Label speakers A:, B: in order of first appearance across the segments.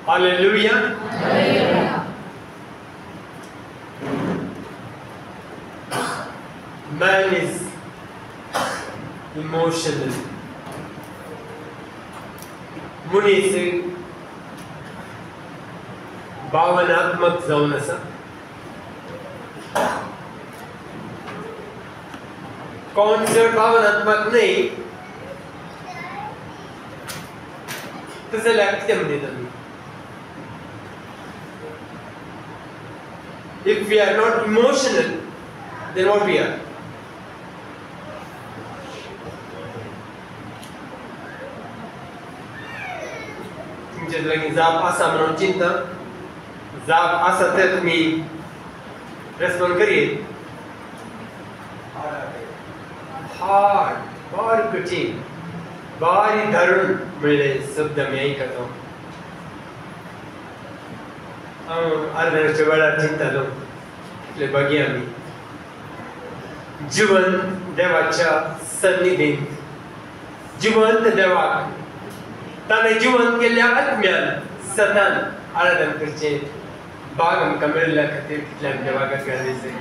A: Hallelujah. Man is emotional. मुनीचे भावनात्मक जावन आसा. कोण जर भावनात्मक नाही तर जाल्यार कितें म्हणटा आमी? If we are not emotional, then what we are? तुमच्या लागीं जाप आसा म्हणून चिंता, जाप आसा तर तुमी रेस्पॉन्ड करीत. हार्ड, बारी कठीण, बारी धरून म्हणले शब्द आमी आयकता. हांव आदराच्या वेळार चिंततालो इतले बगी आमी जिवंत देवाच्या सन्निधींत, जिवंत देवाक ताणें जिवंत केल्ल्या आत्म्यान सदांच आराधन करचें भाग आमकां मेळिल्ल्या खातीर कितल्याक देवाक गरजेचें.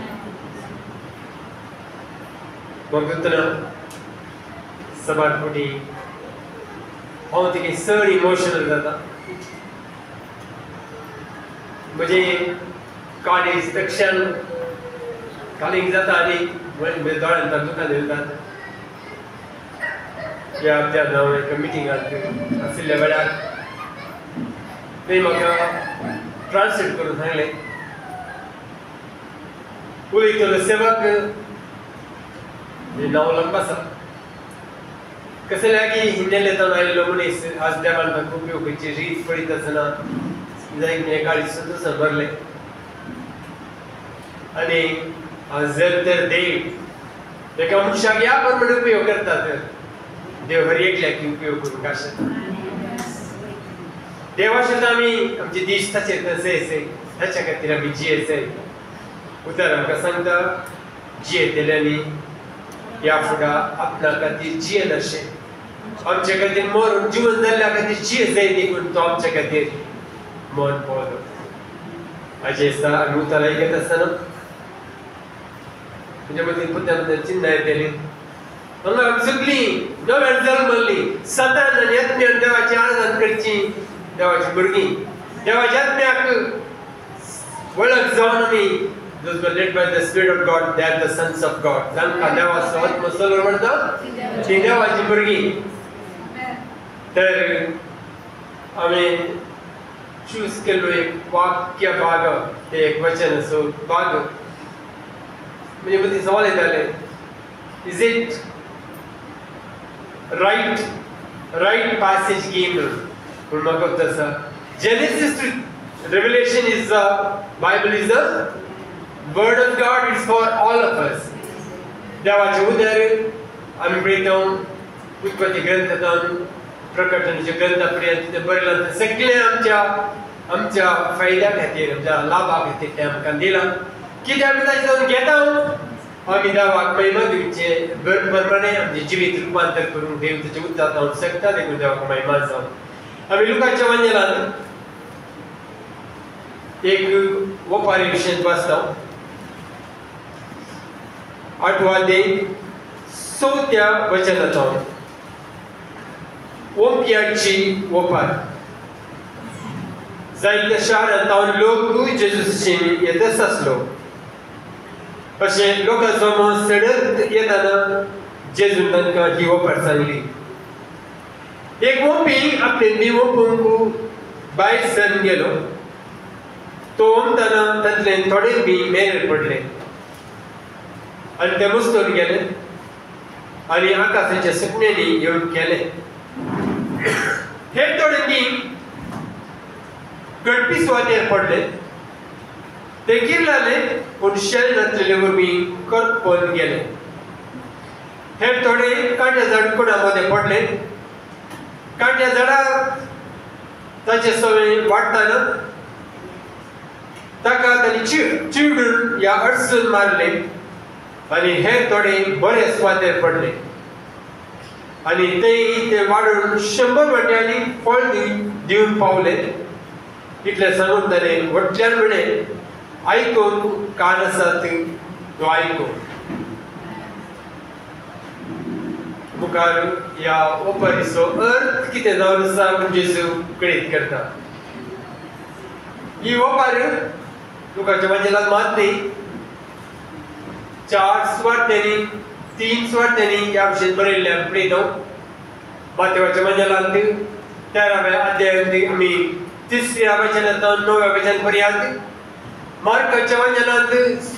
A: भगवंतना सबार फुटी हांव तेगे चड इमोशनल जाता. म्हणजे काळीज तक्षण काळीक जाता आनी दोळ्यांत दुकान येतात. ह्या हप्त्यात हांव एका मिटिंगांत आशिल्ल्या वेळार थंय म्हाका ट्रान्सलेट करून सांगलें. उलयतलो सेवक नांव लंबा आसा. कशें जालें की हिंदेंतल्यान आयिल्लो मनीस आज देवान म्हाका उपयोगाची रीत पळयत आसतना जायत गाडी सुद्दां भरले आनी जर तर देव एका मनशाक ह्या प्रमाणे उपयोग करता तर देव हर एकल्याक उपयोग करूंक आसता. देवा सुद्दां आमी आमचे दीस ताचेर कशें ताच्या खातीर आमी जियेचे. उतर आमकां सांगता जियेतल्यांनी ह्या फुडां आपणा खातीर जियेन अशें. आमचे खातीर मरून जिवन जाल्ल्या खातीर जिये जाय देखून तो आमचे खातीर मन पावलो. हाचे दिसता आमी उतर आयकत आसतना म्हणजे मदीं पुतान चिन्ना येतली. हांगा आमी सगळीं नव्यान जल्मल्लीं सदांच आनी आत्म्यान देवाची आराधना करची. देवाची भुरगीं देवाच्या आत्म्याक वळख जावन आमी those who are led by the Spirit of God, they are the sons of God. जांकां देवाचो आत्मो चलोर म्हणटा ती देवाची भुरगीं. तर आमी चूज केल्लो एक वाक्य भाग ते एक वचन असो भाग म्हणजे मदीं सवाल येताले, is it right passage game म्हणून म्हाका तसा. Genesis to Revelation is the Bible is the Word of God. It's for all of us. देवाचे उदर आमी पळयता उत्पत्ती ग्रंथांतून प्रकटणेच्या ग्रंथापर्यंत बरयलां. सगळे आमच्या फायद्या खातीर आमच्या लाभा खातीर तें आमकां दिलां. कितें आमी ताचे जावन घेता आमी देवाक महिमा दिवचे प्रमाणे आमचें जिवीत रुपांतर करून देव ताचे उद्दार जावंक शकता. देखून देवाक महिमा जावं. आमी लुकाच्या वांजेलांत एक वपारी विशय वाचता. 8वा अध्याय 4थ्या वचनांतल्यान ओंप्याची वपार. जायत्या शारांत लोक जेजूसाची येतच आसलो. अशें लोकांसमोर सडत येताना जेजून तांकां ही वपार सांगली. एक ओंपी आपले न्ही ओंपूंक भायर सरून गेलो. तो ओंपतना तांतले थोडे बी मेरेर पडले आनी ते मुस्तून गेले आनी आकाशाच्या सुकण्यांनी येवन गेले. हे थोडे न्ही गडपी सुवातेर पडले. ते किरलाले पूण शेल नासलेले वरवीं करपोन गेले. हे थोडे कांट्या झाड कुडामध्ये पडले. कांट्या झाडां ताचे सवय वाडटाना ताका तांणी चिडून या अडचण मारले आनी हे थोडे बरे सुवातेर पडले आनी ते वाडून 100 वाट्यांनी फळ दिवन पावले इतले सांगून ताणें व्हडल्यान म्हणे आयकून कान आसात तो आयको. मुखार ह्या ओपारीचो अर्थ कितें जावन आसा म्हूण जेजू कळीत करता. ही ओपार लुकाच्या वाचनांत मात न्ही 4 सुवार्थ्यांनी 3 सुवार्थ्यांनी ह्या विशयी बरयल्ल्या पळयता. मातेवाच्या वाचनांत 13व्या अध्यायांत आमी 3ऱ्या वचनांतल्यान 9व्या वचन पर्यंत, मार्काच्या वाचनांत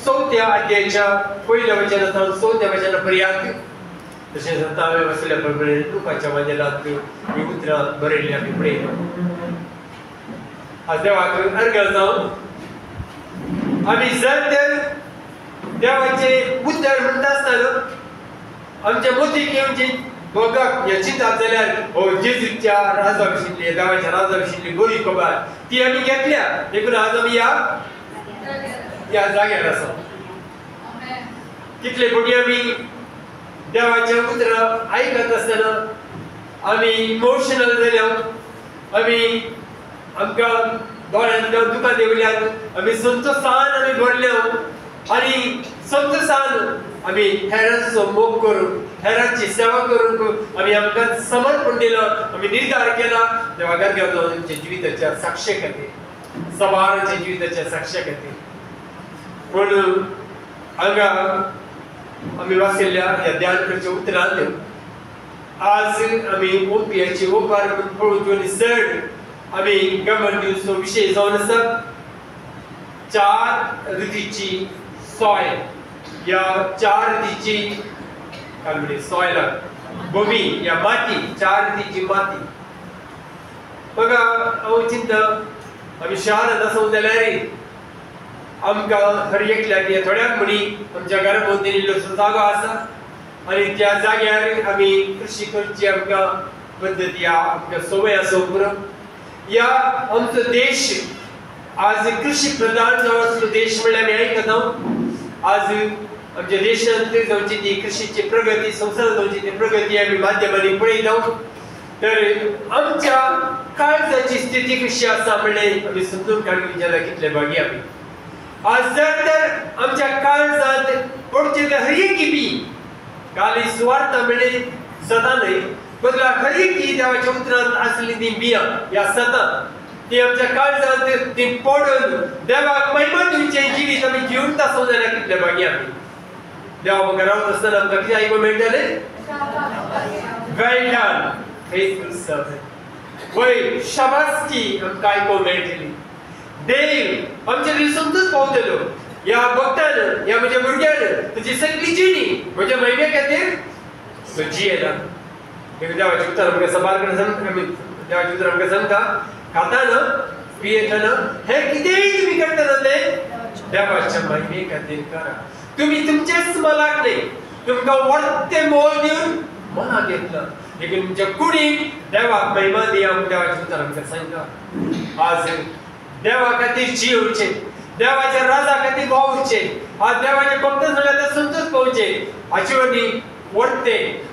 A: 4थ्या अध्यायाच्या 1ल्या वचनांतल्यान 4थ्या वचना पर्यंत, तशेंच आतां हांवें वाचल्या प्रमाणे लुकाच्या वाचनांत ही उतरां बरयल्लीं आमी पळयता. आज देवाक अर्घ जावन आमी जर तर देवाचे उतर म्हणटा आसतना आमच्या मतीक येवची बघप हें चिंतात जाल्यार हो जेजूच्या राजा विशींतली देवाच्या राजा विशींतली बरी खबर ती आमी घेतल्या, देखून आज आमी ह्या जाग्यार आसा. कितले फावटी आमी देवाचे उतरां आयकत आसतना आमी इमोशनल जाल्या, आमी आमकां दोळ्यांतल्यान दुकां देंवल्यात, आमी संतोशान आमी भरल्या आनी संतोशान आमी हेरांचो मोग करून हेरांची सेवा करून आमी आमकां समर्पण दिलां, आमी निर्धार केला देवा गर्ग्या जावन आमच्या जिविताच्या साक्षे खातीर, सवाराच्या जिविताच्या साक्षे खातीर. म्हणून हांगा आमी वाचयल्ल्या ह्या ध्यान करच्या उतरांत आज आमी ओपियाची ओपार पळोवन चड आमी गमन दिवचो विशय जावन आसा 4 रितीची सॉयल. ह्या 4 रितीची काय म्हणजे सॉयल भूमी या माती, 4 रितीची माती. बघा हांव चिंता आमी शहरांत आसूं जाल्यार आमकां हर एकल्याक थोड्याक म्हणी आमच्या घरा भोंवतणी इल्लोसो जागो आसा आनी त्या जाग्यार आमी कृषी करची आमकां पद्दती आमकां संवय आसूं पुरो. या आमचो देश आज कृषी प्रधान जावन आसलो देश म्हणल्यार आमी आयकता. आज आमच्या देशांत जावची ती कृषीची प्रगती, संवसारांत जावची ती प्रगती आमी माध्यमांनी पळयता. तर आमच्या काळजाची स्थिती कशी आसा म्हणलें आमी समजून काडूंक जाल्यार कितले भागी आमी. आज जर तर आमच्या काळजांत पडचे हर एकी बी खाली सुवार्थ म्हणलें सदां न्हय, बदला हर एकी देवाच्या उतरांत आसली ती बियां ह्या सदां ती आमच्या काळजांत ती पडून देवाक महिमा दिवचें जिवीत आमी जिवंत आसूं जाल्यार कितले भागी आमी. देवा म्हाका रावता आसतना आमकां कितें आयकूंक मेळटलें? वेल डन फेथफुल सर्वंट. वय शाबासकी आमकां आयकूंक मेळटली. देव आमच्या दिवसांतूच पावतलो. ह्या भक्तान ह्या म्हज्या भुरग्यान तुजी सगळी जिणी म्हज्या महिमे खातीर जियेला. देवाचें उतर आमकां सबार करून देवाचें उतर आमकां सांगता खाताना पियेतना हें कितेंय तुमी करतना तें देवाच्या महिमे खातीर करा. तुमी तुमचेच मलाक न्हय, तुमकां व्हडलें मोल दिवन मनाक घेतलां, देखून तुमच्या कुडीक देवाक महिमा दिया म्हूण देवाचें उतर आमकां सांगता. आज देवा खातीर जियोचें, देवाच्या राजा खातीर वावुरचें, आज देवाच्या भक्त संघात संतोष पावचें, हाचे वरवीं व्हडलें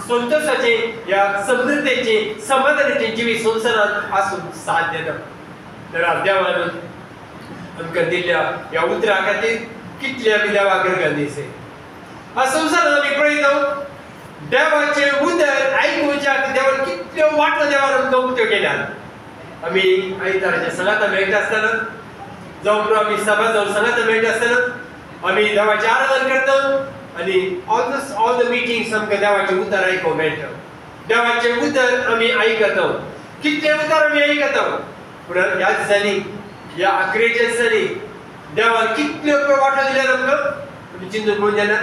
A: संतोषाचे या समृद्धीचे समाधानाचे जिवीत संवसारांत आसूंक साध्य ना. तर आज देवान आमकां दिल्ल्या ह्या उतरा खातीर कितले आमी देवाक अर्घ दिसे. आज संवसारांत आमी पळयता देवाचे उतर आयकुच्याक देवान कितल्यो वाटो देवान आमकां उक्त्यो केल्यात. आमी आयताराच्या संगाता मेळटा आसतना जावं आमी सभा जावन संगाता मेळटा आसतना आमी देवाचें आराधन करता आनी ऑल द मिटिंग्स आमकां देवाचें उतर आयकूंक मेळटा. देवाचें उतर आमी आयकता, कितले उतर आमी आयकता. पूण ह्या दिसांनी ह्या 11 दिसांनी देवान कितल्यो वाटो दिल्यात आमकां आमी चिंतून पळोवंक जायना.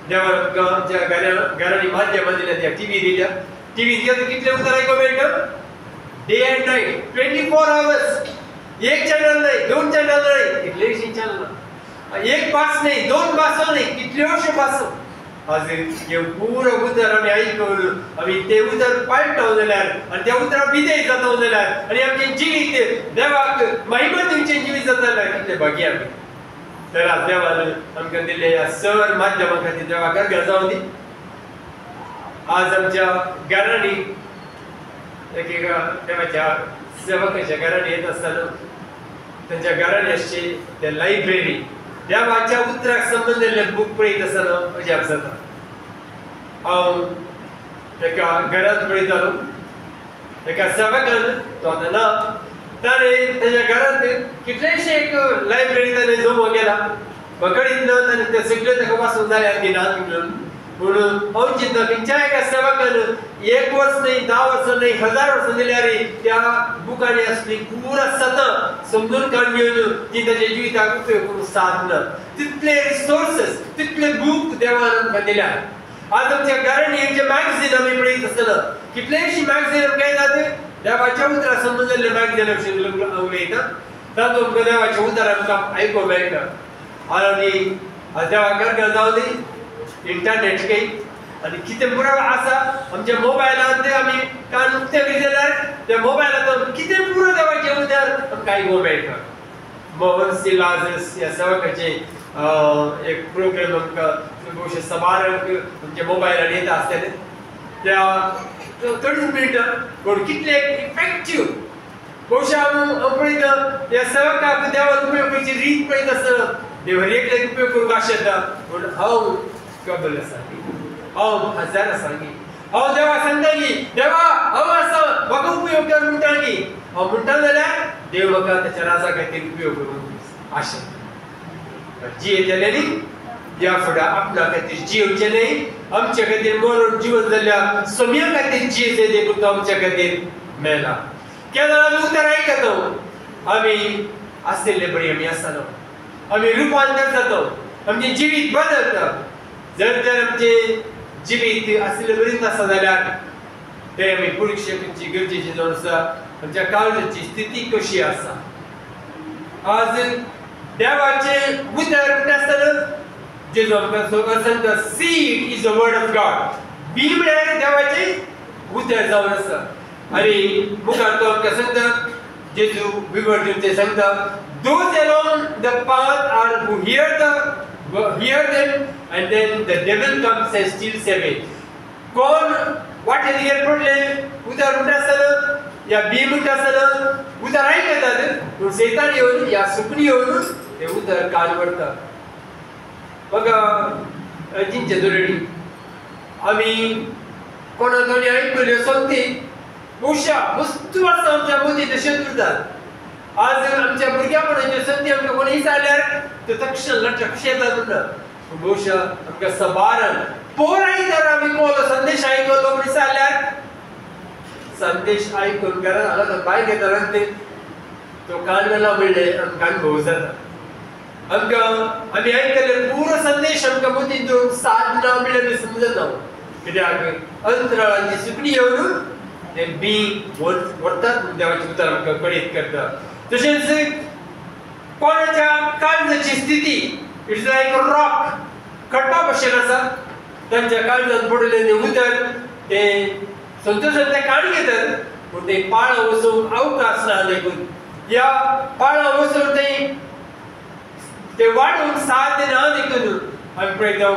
A: देवान आमकां आमच्या घरांनी माध्यमां दिल्यात, ह्या टीव्ही दिल्या. टीव्हीचेर कितले उतर आयकूंक मेळटा डे एंड नायट 24 hours. एक चॅनल नाही, 2 चॅनल नाही, कितलेशे चॅनल, एक भास नाही, 2 भासो नाही, कितल्योश्यो भासो. आज हे पुरो उतर आमी आयकून आमी ते उतर पाळटाव जाल्यार आनी त्या उतराक विधेय जाता जाल्यार आनी आमचें जिवीत देवाक महिमा दिवचें जिवीत जाता जाल्यार कितले भागी आमी. तर आज देवान आमकां दिल्ले ह्या सर माध्यमां खातीर देवाक अर्घ जावं दी. आज आमच्या घरांनी एकेका देवाच्या सेवकाच्या घरान येत असताना त्यांच्या घरान असचे त्या लायब्ररी देवाच्या उतराक संबंधिल्ले बूक पळयत असताना अजाप जाता. हांव एका घरांत पळयतालो एका सेवकान तो आतां ना ताणें ताच्या घरांत कितलेशे एक लायब्ररी ताणें जमो केला. बकळीत ना ताणें ते सगळे ताका वाचून जाल्यार दिनात म्हणून म्हणून हांव चिंतता खंयच्या एका सेवकान 1 वर्स न्हय 10 वर्सां न्हय 1000 वर्सां दिल्यार त्या बुकांनी असली पुरा सतां समजून काडून घेवन ती ताच्या जिविताक उपयोग करूंक साधना. तितले रिसोर्सेस तितले बूक देवान आमकां दिल्यात. आज आमच्या घरांनी जे मॅगझीन आमी पळयत आसतना कितलेशीं मॅगझीन आमकां येतात देवाच्या उतरा संबंधिल्ले मॅगझीन हांव उलयतां. तातूंत आमकां देवाचें उतर आमकां आयकूंक मेळटा. आनी देवा घरां जावं दी इंटरनेट काही आणि कितें पुराय आसा आमच्या मोबायलांत आमी कान उक्ते करीत जाल्यार त्या मोबायलांत कितें पुरो देवाचें उतर आमकां आयकूंक मेळटा. मोहन सिलाजस ह्या सेवकाचे एक प्रोग्राम आमकां भोवशे सबाराक आमच्या मोबायलार येता आसतले त्या 30 मिनटां पूण कितले इफेक्टीव भोवशे हांव पळयता ह्या सेवकाक देवान उपयोग करची रीत पळयत आसतना देवान एकल्याक उपयोग करूंक आशेता. पूण हांव कबल सांगी हांव हजार सांगी हांव देवा सांगता की देवा हांव आसा म्हाका उपयोग कर म्हणटा की हांव म्हणटा जाल्यार देव म्हाका त्याच्या राजा खातीर उपयोग करूंक आशेता. जियेतले न्ही या फुडें आपणा खातीर जियोवचें न्हय आमचे खातीर मरण जिवन जाल्ल्या समया खातीर जियेचें देखून तो आमच्या खातीर मेला. केन्ना आमी उतर आयकता आमी आशिल्ले बरी आमी आसना आमी रुपांतर जाता आमचें जिवीत बदलता. जर तर आमचे जिवीत आशिल्लें बरीच आसा जाल्यार ते आमी परीक्षा करची गरजेची जावन आसा. आमच्या काळजाची स्थिती कशी आसा. आज देवाचे उतर म्हणटा आसतना जेजू आमकां सांगता seed is the word of God. बी म्हळ्यार देवाचें उतर जावन आसा. आनी मुखार तो आमकां सांगता जेजू विवर्तून सांगता those along the path are who hear them and then the devil comes and steals away. कोण वाटेर गेले पडले उतर म्हणटा आसतना या बी म्हणटा आसतना उतर आयकतात पूण सैतान येवन ह्या सुकणी येवन ते उतर कान व्हरता. म्हाका चिंचे दुरडी आमी कोणा कोणी आयकल्यो संगती भोवशा वस्तू आसा आमच्या मदीं तशेंच उरतात. आज आमच्या भुरग्यापणाच्यो संगती आमकां कोणी विचारल्यार ते तक्षण लटक कशें येतात म्हणटा. भोवशा आमकां सबारान पोर आयतार आमी कोलो संदेश आयकलो म्हण विचारल्यार संदेश आयकून घरांत हांगा तो भायर येताना ते तो कान घाला म्हणले आमकां अनुभव जाता. आमकां आमी आयकले पुरो संदेश आमकां मदीं दवरूंक साधना म्हणल्यार आमी समजत ना. कित्याक अंतराळांची सुकणी येवन ते बी व्हरतात देवाचें उतर आमकां कळीत करता. तशेंच कोणाच्या काळजाची स्थिती इट्स लायक रॉक खड्डा भशेन आसा. तांच्या काळजांत पडलेलें उतर ते संतोशान ते काणी घेतात पूण ते पाळां वचूंक अवकाश ना देखून या पाळां वचून ते वाडूंक साथ ना देखून आमी पळयता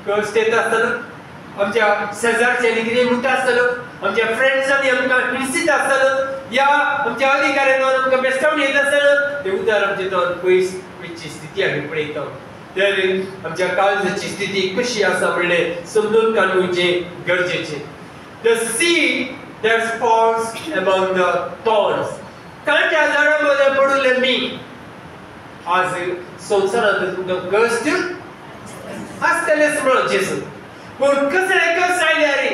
A: कश्ट येता आसतना आमच्या शेजारच्यांनी कितें म्हणटा आसतना आमच्या फ्रेंड्सांनी आमकां हिंसीत आसतना या आमच्या अधिकाऱ्यांनी आमकां बेस्तावणी येता आसतना ते उतर आमचे दोन पयस वयची स्थिती आमी पळयता. तर आमच्या काळजाची स्थिती कशी आसा म्हणलें समजून काडूचें गरजेचें. The seed that falls among the thorns. कांट्या झाडां मदें पडलें मी आज संवसारांत तुमकां कश्ट आसतलेच म्हणून जेजू पूण कसले कश्ट आयल्या रे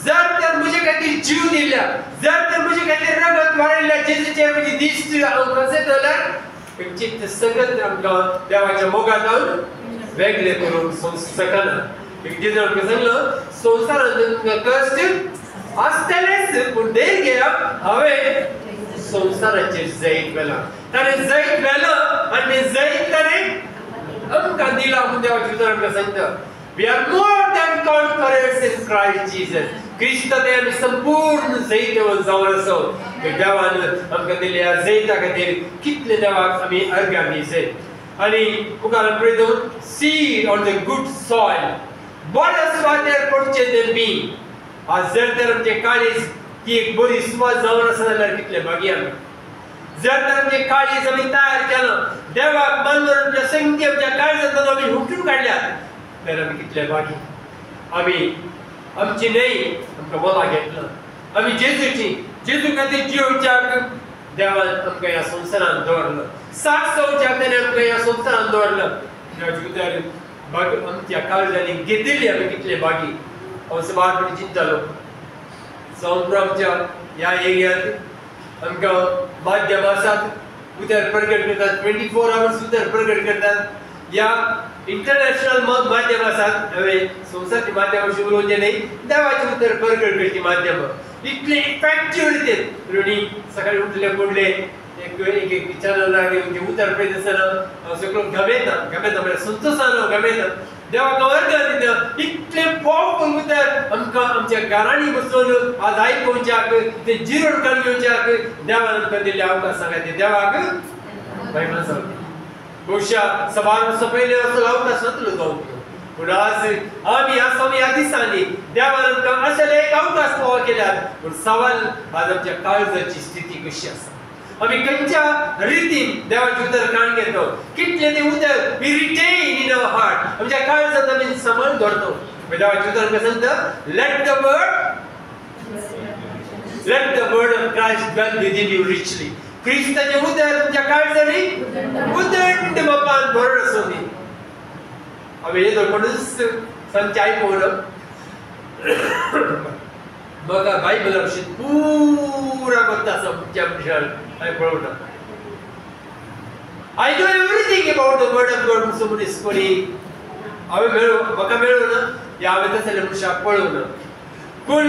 A: जर तर म्हजे खातीर जीव दिल्या जर तर म्हजे खातीर रगत वाडयल्या जेजूचे म्हजी दिश्ट हांव कशें जाल्यार चित्त सगळें आमकां देवाच्या मोगान लावन वेगळे करूंक शकना. जेजू आमकां सांगलो संवसारांत तुमकां कश्ट आसतलेच पूण धैर्य घेयात हांवें संवसाराचेर जैत वेला. ताणें जैत वेला आनी तें जैत ताणें आमकां दिलां म्हूण देवाचें उतर आमकां सांगता. We are more than conquerors in Christ Jesus. क्रिस्तांत आमी संपूर्ण जैत जावन आसा. देवान आमकां दिल्या जैता खातीर कितले देवाक आमी अर्घ्यां दिवचे. आनी मुखार पळयता seed on the good soil बऱ्या सुवातेर पडचें तें बी. आज जर तर आमचें काळीज ती एक बरी सुवात जावन आसा जाल्यार कितले भागी आमी. जर तर आमचे काळी जमीन तयार केलं, देवाक मानून आमच्या संगती आमच्या काळजांतल्यान आमी हुंटून काडल्यात जाल्यार आमी कितले भागी. आमी आमची न्हय आमकां बोला घेतलं, आमी जेजू खातीर जिवच्याक देवान आमकां ह्या संवसारान दवरलं, साथ चोवच्या खातीर आमकां ह्या संवसारान दवरलं. देवाची आमच्या काळजांनी घेतिल्ली आमी कितले भागी. हांव सवारपणी चिंततालो आमच्या ह्या एरियांत आमकां माध्यम आसात उतर प्रगट करतात, 24 hours उतर प्रगट करतात. ह्या इंटरनॅशनल माध्यम आसात, हांवें संवसारची माध्यमांशी उलोवचें न्हय, देवाची उतर प्रगट करची माध्यम इतले इफेक्टीव रितीन रोणी सकाळी उठले पडले एक चॅनलार म्हणजे उत्तर प्रदेशान सगळो गमेता म्हणजे संतोषान गमेता देवाक वर्गान दिता इतले पॉवरफुल उतर आमकां आमच्या घरांनी बसून आज आयकोवच्याक ते जिरोड काडून घेवच्याक देवान आमकां दिल्ले अवकाश सांगात देवाक बायबल सांगता. बहुशा सवार वर्सां पयलीं असलो अवकाश नासलो तो, पूण आज आमी आसा ह्या दिसांनी देवान आमकां अशेले एक अवकाश फावो केल्यात. पूण सवाल आज आमच्या काळजाची स्थिती कशी आसा, आमी खंयच्या रितीन देवाचें उतर काण घेतो, कितले ते उतर we retain in our heart आमच्या काळजांत आमी सांबाळून दवरतो. देवाचें उतर आमकां सांगता let the word of Christ dwell within you richly. क्रिस्ताचें उतर तुमच्या काळजांनी उदंड मोपान भरून आसूं दी. हांवें हे धोकोनूच सांगचें आयकून म्हाका बायबला भशेन पुरा भक्त आसा तुमच्या मनशान हांवें पळोवना. I know everything about the word of God म्हणून मनीस कोणी म्हाका मेळ्ळो ना, या हांवें तसले मनशाक पळोवना. पूण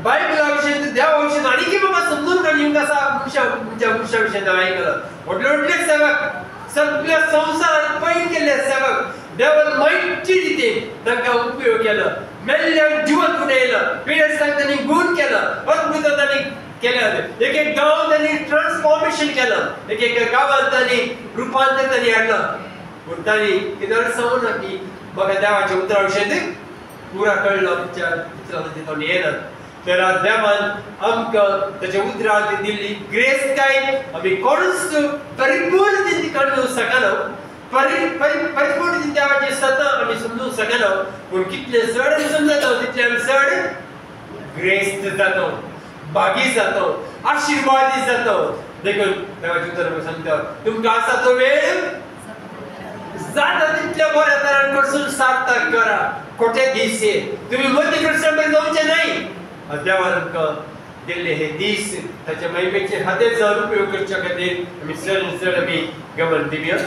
A: बायबला भशेन देवा भशेन आनीक म्हाका समजून काडूंक आसा तुमच्या मनशा भशेन हांवें आयकलां. व्हडले व्हडले सेवक सगळ्या संवसारांत पैन केल्ले सेवक देवान मायती रितीन तांकां उपयोग केलो, मेल्ल्यांक जिवंत उडयलं, पिडेस्त तांणी गूण केलं, अद्भुत तांणी केल्यात. एक गांव तांणी ट्रान्सफॉर्मेशन केलं, एक गांवांत तांणी रुपांतर तांणी हाडलं. पूण तांणी कितें सांगूना की म्हाका देवाच्या उतरा भशेन पुरा कळलो आमच्या उतरां तितून येनात. तर आज देवान आमकां ताच्या उतरां दिल्ली ग्रेस काय आमी कोणूच परिपूर्ण ती काडूंक शकना, परिपूर्ण देवाची सत्ता आमी समजूंक शकना. पूण कितले चड आमी समजता तितले आमी चड ग्रेस जाता, भागी जाता, आशिर्वादी जाता. देखून देवाचें उतर सांगता तुमकां आसा तो वेळ जाता तितल्या बऱ्या तरान कडसून सार्थक करा. खोटे दीस तुम्ही मध्य कृष्णापर्यंत जावचे नाही. देवान आमकां दिल्ले हे दीस ताच्या महिमेचे हातेर जावन उपयोग करच्या खातीर आमी चड आमी गमन दिवया.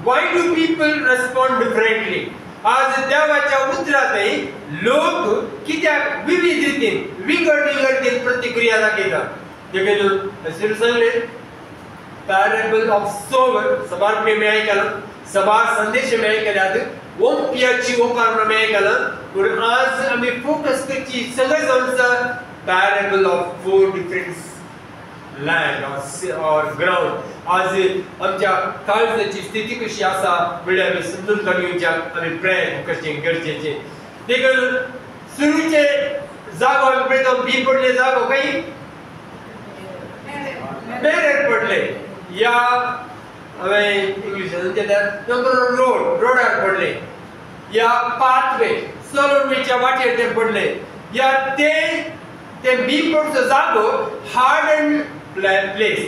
A: Why do people respond differently? आज देवाच्या उतरांतय लोक कित्याक विविध रितीन विंगड प्रतिक्रिया दाखयतात. देखून सांगले पॅरेबल ऑफ सोवर सबार प्रेमी आयकलां, सबार संदेश आमी आयकल्यात, ओम पियाची ओंकार आमी आयकलां. पूण आज आमी फोकस करची सगळे जावन पॅरेबल ऑफ 4 डिफरंट लँड और ग्राउंड. आज आमच्या काळजाची स्थिती कशी आसा म्हणल्यार आमी समजून काडूंक आमी प्रयत्न करचे गरजेचे. देखून सुरूचे जागो आमी पळयता बी पडले जागो काही बेरेर पडले. या हांवें इंग्लिशान केल्यार रोडार पडले. या पाथवे चलून वयच्या वाटेर ते पडले. या ते बी पडचो जागो हार्ड अँड प्लेस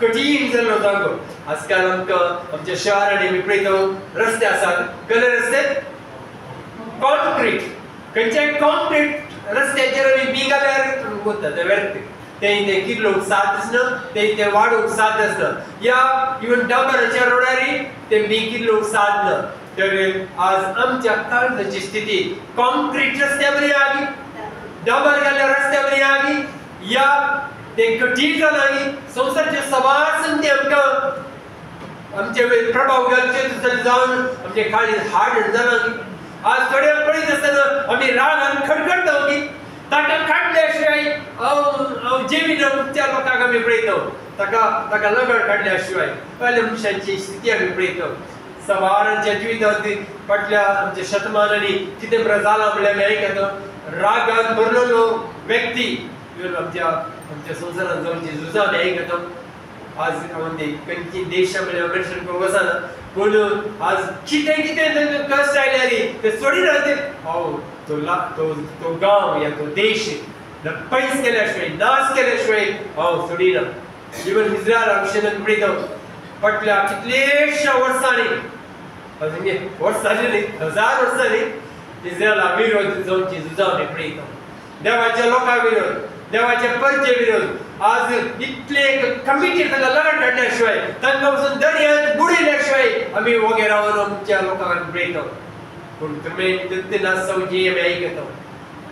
A: कठीण जाल्लो जागो. आजकाल आमकां आमच्या शहरांनी आमी पळयता रस्ते आसात, कसले रस्ते कॉन्क्रीट. खंयच्याय कॉन्क्रीट रस्त्याचेर आमी बी घाल्यार वता ते किल्लोक साथ आसना, ते वाडोवंक साथ आसना. या इवन डांबराच्या रोडारी ते बी किल्लोक साथ ना. तर आज आमच्या काळजाची स्थिती कॉन्क्रीट रस्त्या बरी आली, डांबर घाल्ल्या रस्त्या बरी आली, या ते कठीण जालां. संवसारचे सवार संती आमकां आमचे प्रभाव घालचे जावन आमचे काळीज हार्ड जालां. आज थोडे पळयत आसतना आमी रागान खडखडटा की ताका काडल्या शिवाय हांव जेविना त्या लोकांक आमी पळयता, ताका लगड काडल्या शिवाय पयल्या मनशांची स्थिती आमी पळयता. सवारांच्या जिवितांत फाटल्या आमच्या शतमानांनी कितें बरें जालां म्हणल्यार आमी आयकता. रागान भरलेलो व्यक्ती इवन आमच्या संसारात जाऊन जे झुजा ऐकत आज म्हणजे कंची देशामध्ये ऑपरेशन करून बसाना म्हणून आज किती कष्ट आयले ते सोडी राहते हो तो गाव या तो देश पैस केल्याशिवाय नाश केल्याशिवाय हो सोडी ना इवन इस्रायल आयुष्यात पडितो पटल्या कितलेशा वर्सांनी अजून वर्सांनी नाही 1000 वर्सांनी इस्रायल विरोध जाऊन झुजावणे पडितो देवाच्या लोकांविरोध देवाच्या परचे विरोध आज इतले कमिटेड लढा लढल्याशिवाय तांकापासून दर्यात बुडविल्याशिवाय आम्ही वगैरे राहून आमच्या लोकांना पडितो पण तुम्ही तिथे सौजी आम्ही ऐकतो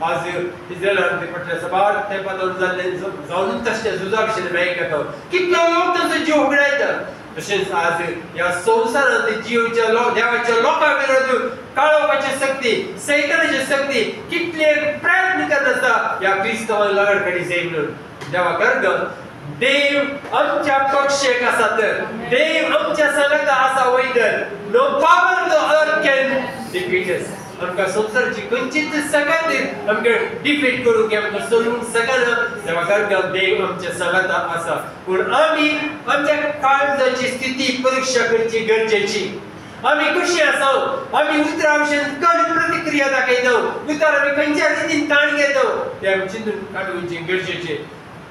A: आज इस्रायलांत पटल्या सबार ते पदावर जाऊन तशा झुजाविषयी ऐकतो कितलो लोक त्यांचा जीव उघडायचा तसेच आज या संसारात जीवच्या देवाच्या लोकांविरोध काळोखाची शक्ती सैतानाची शक्ती कितले प्रयत्न करत असता या क्रिस्तवाला लढाकडे जाईल देवा कर्ग देव आमच्या पक्षेक असा तर देव आमच्या संगत असा whether no power on the earth can defeat us आमका संसारची कंचित सगळ्यात आमका डिफीट करून की आमका सोडून सगळ्यांना देवा कर्ग देव आमच्या संगत असा पण आम्ही आमच्या काळजाची स्थिती परीक्षा करची गरजेची आम्ही कशी असाव आम्ही उतराविषयी कण प्रतिक्रिया दाखयतो उतर आम्ही खंयच्या रीतीन ताण घेतो ते आम्ही चिंतून काढूची गरजेचे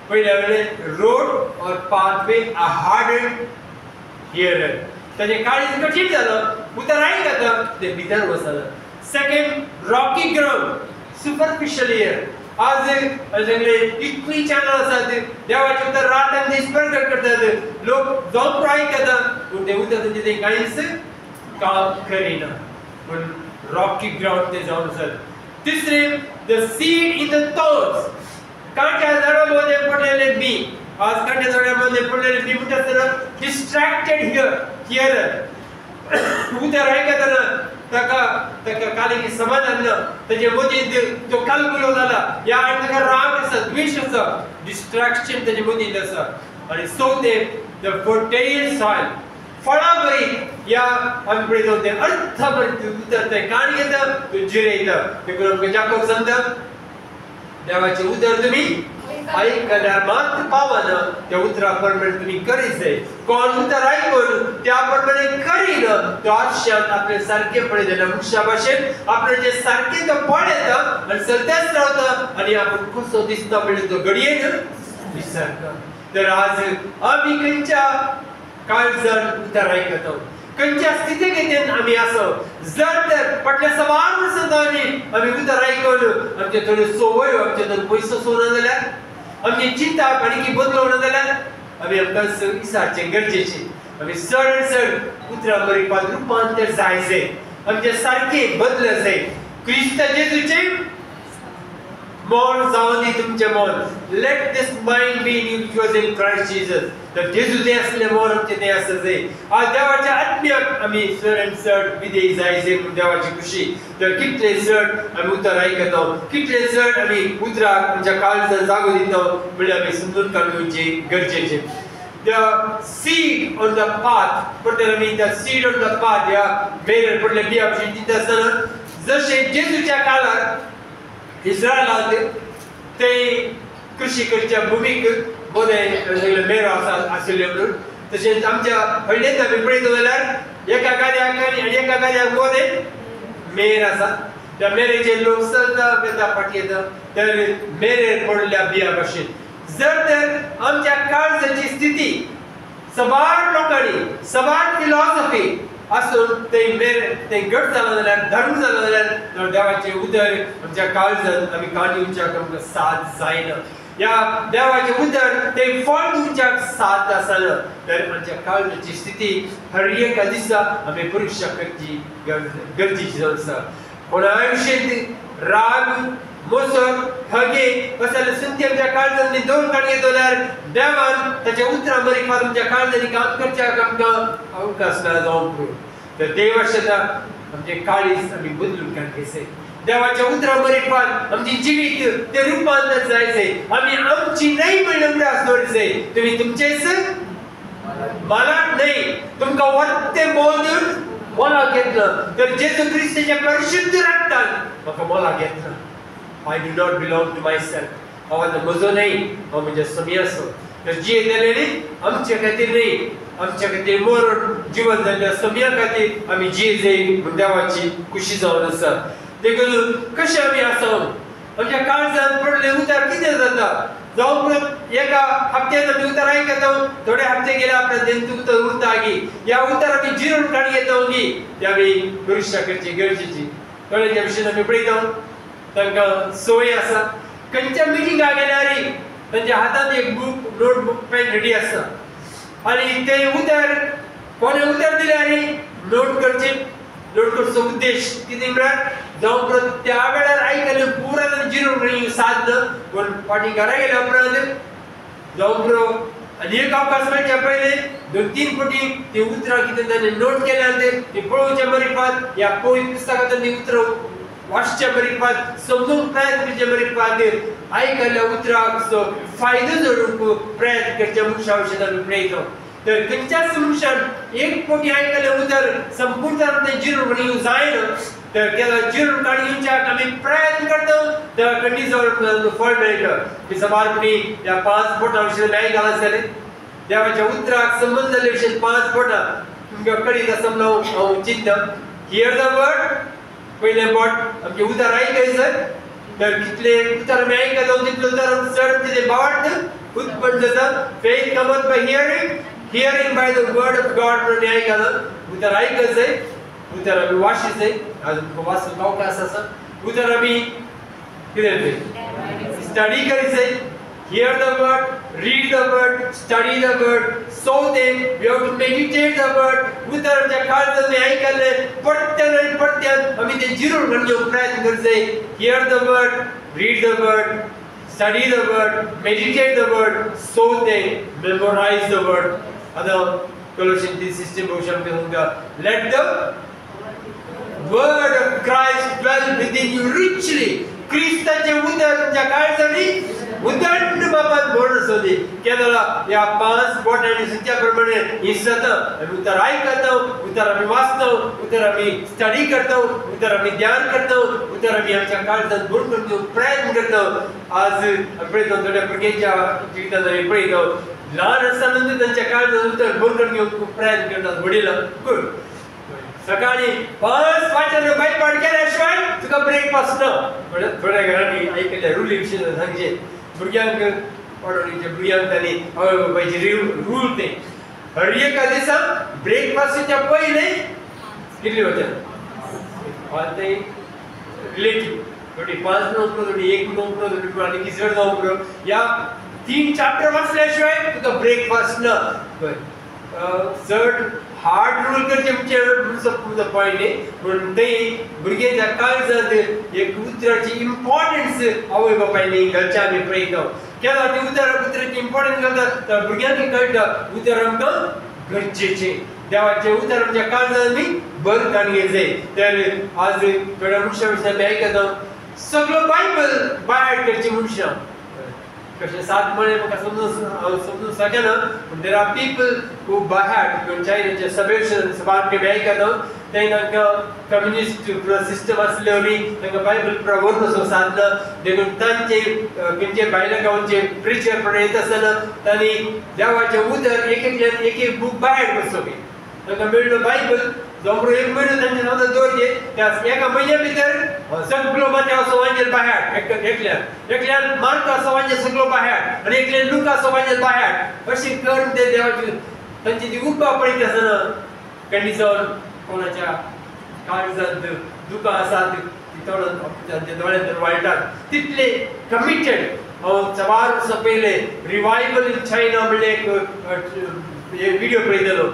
A: पहिल्या वेळेस रोड और पाथवे आ हार्ड हियर त्याचे काळीज कठीण झालं उतर ऐकत ते भितर बसलं second Rocky ground superficial here आज सगळे इतकी चॅनल असतात देवाचे उतर रात आणि दिवस प्रकट करतात लोक जाऊन ट्राय करतात पण ते उतर ते काहीच काम करेना पण रॉकी ग्राउंड ते जाऊन असतात तिसरे the seed in the thoughts कांट्या झाडामध्ये पडलेले बी आज कांट्या झाडामध्ये पडलेले बी म्हणतात डिस्ट्रॅक्टेड हियर उतर ऐकताना तका काले की समाधान न त्याचे मध्ये तो कालकुलो झाला या आणि राग असा द्वेष असा डिस्ट्रॅक्शन त्याचे मध्ये असा आणि सो ते द फर्टाइल सॉइल फळाभरी या आम्ही जाऊन ते अर्थभर उतरते काण घेतं तो जिरेतं ते करून जाकोब सांगतं देवाचे उतर तुम्ही ऐकणार मात्र पावानं त्या उतराप्रमाणे तुम्ही करीचे कोण उतर ऐकून त्याप्रमाणे करीन तो आयुष्यात आपले सारखे पडेल वृक्षा भाषेत आपले जे सारखे तो फळ येतं आणि सध्याच राहतं आणि आपण कसं दिसता पडेल तो घडीये विसरतं तर आज आम्ही कंच्या काळजान उतर ऐकतो कंच्या स्थिती घेते आम्ही असं जर तर पटल्या सवार आम्ही उतर ऐकून आमचे थोडे सोवय आमचे थोडे पैसे सोडून झाल्या आमची चिंता आणखी बदलवणं झाल्या आम्ही आमकां विचारचे गरजेचे आम्ही चड उतरावरी रूपांतर जायचे आमचे सारखे बदलचे क्रिस्त जेजूचे मोल जाऊन दी तुमचे मोल let this mind be in you which was in Christ Jesus तर जेजू ते असले मोल आमचे ते असते आज देवाच्या आत्म्याक आम्ही चड विधेय जायचे देवाची खुशी तर कितले चड आम्ही उतर ऐकतो कितले चड आम्ही उतराक आमच्या काळजात जागो दितो म्हणजे आम्ही समजून काढूचे गरजेचे the seed on the path पडलेला मी the seed on the path या बेर पडले बिया चिंतित असताना जसे जेजूच्या काळात इस्रायलात ते कृषी करच्या भूमीक मध्ये मेरो आशिल्ले म्हणून तसेच आमच्या हळदेत आम्ही पळयतो जाल्यार एका गाद्याक आणि एका गाद्याक मध्ये मेर आसा त्या मेरेचे लोक सदा बेता फाटयता तर मेरेर पडल्या बिया भाशेन जर तर आमच्या काळजाची स्थिती सबार लोकांनी सबार फिलॉसॉफी असून ते गट झाला जाल्यार धर्म झाला जाल्यार तर देवाचे उदर आमच्या काळजात आम्ही काणयोच्या आमकां साथ जायना या देवाचे उदर ते फळ दिवच्या साथ आसना तर आमच्या काळजाची स्थिती हर एका दिसा आम्ही परीक्षा करची गरजेची आसा कोणा आयुष्यात राग मोसर हगे कसले संती आमच्या काळजांनी दोन काढले जाल्यार देवान त्याच्या उतरा मरी आमच्या काळजांनी काम करच्या आमकां अवकाश ना जावंक तर देवाशेता आमचे काळीज आम्ही बदलून काडचे देवाच्या उतरा मरी आमची जीवित ते रूपांतर जायचे आम्ही आमची नाही म्हणून दवरचे तुम्ही तुमचेच मला नाही तुमका वरते मोल देऊन मोला घेतलं तर जेजू ख्रिस्ताच्या परिशुद्ध रक्तान म्हाका मोला घेतलं I do not belong to myself. हांव आतां म्हजो न्हय, हांव म्हज्या समियाचो. तर जी येतलेली आमचे खातीर न्हय, आमच्या खातीर मरून जिवन जाल्ल्या समिया खातीर आमी जी जाय म्हूण देवाची खुशी जावन आसा. देखून कशें आमी आसात, आमच्या काळजांत पडले उतार कितें जाता. जावं एका हप्त्यान आमी उतार आयकता, थोडे हप्ते गेले आपल्या देंत उतर उरता गी ह्या उतार आमी जिरून काडी येता गी ते आमी दुरुस्त करची गरजेची. थोड्यांच्या विशयी आमी पळयता तांकां संवय आसा, खंयच्या मिटिंगाक गेल्यार तांच्या हातांत एक बूक नोटबूक पेन रेडी आसता आनी ते उतर कोणे उतर दिल्यार नोट करचो उद्देश कितें म्हळ्यार जावं त्या वेळार आयकलें पुराय जिरून साधना पूण फाटीं घरा गेल्या उपरांत जावं आनी एक अवकाश मेळच्या पयलीं 2-3 फावटी ती उतरां कितें ताणें नोट केल्यार ती पळोवच्या मरीपात ह्या पळोवन पुस्तकांतल्यान ती उतरां वाचच्या मरीपात समजूंक प्रयत्न करचे मरीपात आयकल्ल्या उतराक फायदो जोडूंक प्रयत्न करचे मनशा विशीं आमी पळयता. तर खंयच्याच मनशान एक फावटी आयकल्लें उतर संपूर्ण तें जिरून म्हणून जायना. तर त्या जिरून काडून घेवच्याक आमी प्रयत्न करता त्या खंडीचो फळ मेळटा. की समारपणी ह्या 5 बोटां विशीं आयकलां आसतलें, देवाच्या उतराक संबंद जाल्ले विशीं 5 बोटां तुमकां कळीत आसा म्हणून हांव चिंतता. हियर द वर्ड, पयलें बोट आमचें उतर आयकयसर. तर कितले उतर आमी आयकता तितले उतर चड कितें बावट उत्पन्न जाता. Faith cometh by hearing by the word of God म्हणून आयकलां. उतर आयकचें, उतर आमी वाचचें. आजून वाचूंक अवकाश आसा. उतर आमी कितें तें study करीचें. Hear the word, read the word, study the word, so then we have to meditate the word. उतर आमच्या काळजांत आयकल्लें परत्यान आनी परत्यान आमी तें जिरून घेवंक प्रयत्न करचें. Hear the word, read the word, study the word, meditate the word, so then memorize the word. आतां Colossians 3:16 बघूंक शकता. Let the word of Christ dwell within you richly. क्रिस्ताचें उतर तुमच्या काळजांनी उदंड बापात भरून आसूं दी. केन्ना ह्या 5 बोटांनी सुच्या प्रमाणे हिसता आमी उतर आयकता, उतर आमी वाचता, उतर आमी स्टडी करता, उतर आमी ध्यान करता, उतर आमी आमच्या काळजांत भरून घेवंक प्रयत्न करता. आज आमी पळयता थोड्या भुरग्यांच्या जिवितांत आमी पळयता ल्हान आसतना तांच्या काळजांत उतर भरून घेवंक प्रयत्न करतात वडिलां. गुड. सकाळी 5 वाजता बैठपाट केल्या शिवाय तुका ब्रेकफास्ट ना. थोड्या घरांनी आयकल्ल्या रुली विशीं सांगचे भुरग्यांक पडोवणीच्या भुरग्यांक तांणी आवय बापायचे रूल ते हर एका दिसाक ब्रेकफास्टच्या पयलीं कितले वचन ते रिलेटीव थोडी 5 म्हणून उपरो थोडी 1 म्हणून उपरो थोडी आनी किसर जावं उपरो ह्या 3 चॅप्टर वाचल्या शिवाय तुका ब्रेकफास्ट ना. चड हार्ड रूल करचे म्हणजे पॉयंट न्ही पूण ते भुरग्यांच्या काळजांत एक उतराची इम्पॉर्टन्स आवय बापायनी घरच्या आमी पळयता. केन्ना ती उतराची इम्पॉर्टन्स करता तर भुरग्यांक कळटा उतर आमकां गरजेचें. देवाचें उतर आमच्या काळजांत आमी बंद काडूंक जाय. तर आज थोड्या मनशां विशीं आमी आयकता सगळो बायबल बायहार्ट करची मनशां कशें 7 म्हणे म्हाका समजूंक शकना पूण there are people who by heart चायनाच्या सभेक आयकता ते तांकां कम्युनिस्ट सिस्टम आसलेली तांकां बायबल पुरो व्हरून वचूंक साधना. देखून तांचे खंयचे भायल्या गांवचे प्रिचर पण येता आसतना तांणी देवाचें उतर एक बूक बाय हार्ट करचो बी तांकां मेळ्ळो बायबल जावं 1 म्हयनो तांचे नांवां दवरचे त्या एका म्हयन्या भितर सगळो माथ्या असो वांजेल बायहाट एकल्यान मार्क असो वांजेल सगळो बायहाट आनी एकल्यान लूक असो वांजेल बायहाट अशें करून ते देवाची तांची ती उर्बा पळयत आसतना कंडिशन कोणाच्या काळजांत दुखां आसात ती तांच्या दोळ्यांत वाळटात तितले कमिटेड. हांव 4 वर्सां पयले रिवायवल इन चायना म्हणले एक व्हिडिओ पळयतालो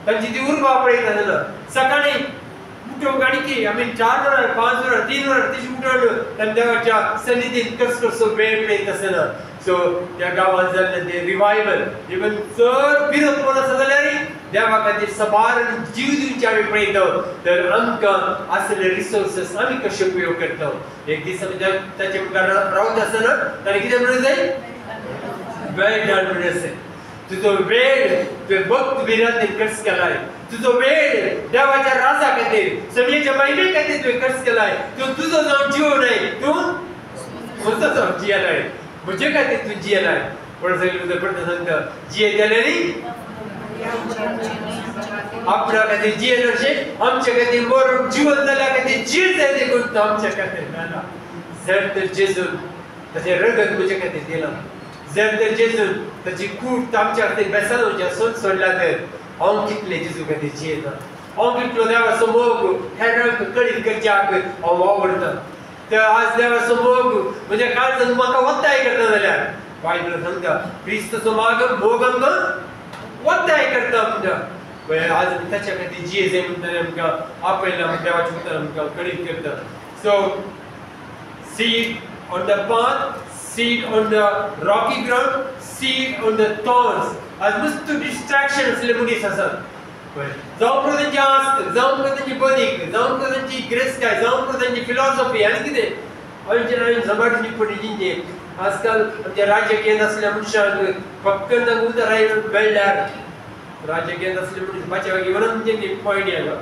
A: तांची ती उर्बा पळयत आसतना सकाळी उठोवंक गाडी की आमी 4 वरां 5 वरां 3 वरां तशी उठोवन तांच्या देवाच्या सन्निधींत कसो वेळ पळयत आसतना. सो त्या गांवांत जाल्लें तें रिवायवल इवन चड विरोध कोण आसा जाल्यार देवा खातीर सबार जीव दिवचे आमी पळयता. तर आमकां आसले रिसोर्सीस आमी कशे उपयोग करता. एक दीस आमी ताचे मुखार रावता आसतना ताणें कितें म्हणूंक जाय वेल डन म्हणून आसा. तुजो वेळ तुवें भक्त विरांतीन खर्च केलाय. तुजो वेळ देवाच्या राजा खातीर सगळ्याच्या महिमे खातीर तुवें खर्च केलाय. तूं तुजो जावन जिवो न्हय तूं स्वता जावन जियलाय. म्हजे खातीर तूं जियेलाय पण सगळे पडटा सांगता जियेतल्यानी आपल्या खातीर जियेल अशें आमच्या खातीर मरून जिवन जाल्या खातीर जीव जाय देखून तो आमच्या खातीर मेला जर तर जेजून ताचें रगत म्हजे खातीर दिलां जर तर जेजून ताची कूट आमच्या खातीर बेसांवच्या सोडला तर हांव कितले जेजू खातीर जियेता हांव कितलो देवाचो मोग हेरांक कळीत करच्याक हांव वावरता तर आज देवाचो मोग म्हज्या काळजांत म्हाका वताय करता जाल्यार बायबल सांगता क्रिस्ताचो मोग आमकां वताय करता म्हणटा आज ताच्या खातीर जिये जाय म्हणटना आमकां आपयला देवाचें उतर आमकां कळीत करता so seed on the path, seed on the rocky ground, seed on the thorns. आज नुसतं डिस्ट्रॅक्शन असले मनीस आसात जावं करून त्यांची आस्त जावं करून त्यांची बनीक जावं करून त्यांची ग्रेस्काय जावं करून त्यांची फिलॉसॉफी आनी कितें हांवें झमाटणी पडली जिंजे आजकाल आमच्या राजकीय असल्या मनशांक फक्त उतर मेळल्यार राजकीय असले मनीस पाच्या वागी म्हणून तेंची पॉयंट येयलो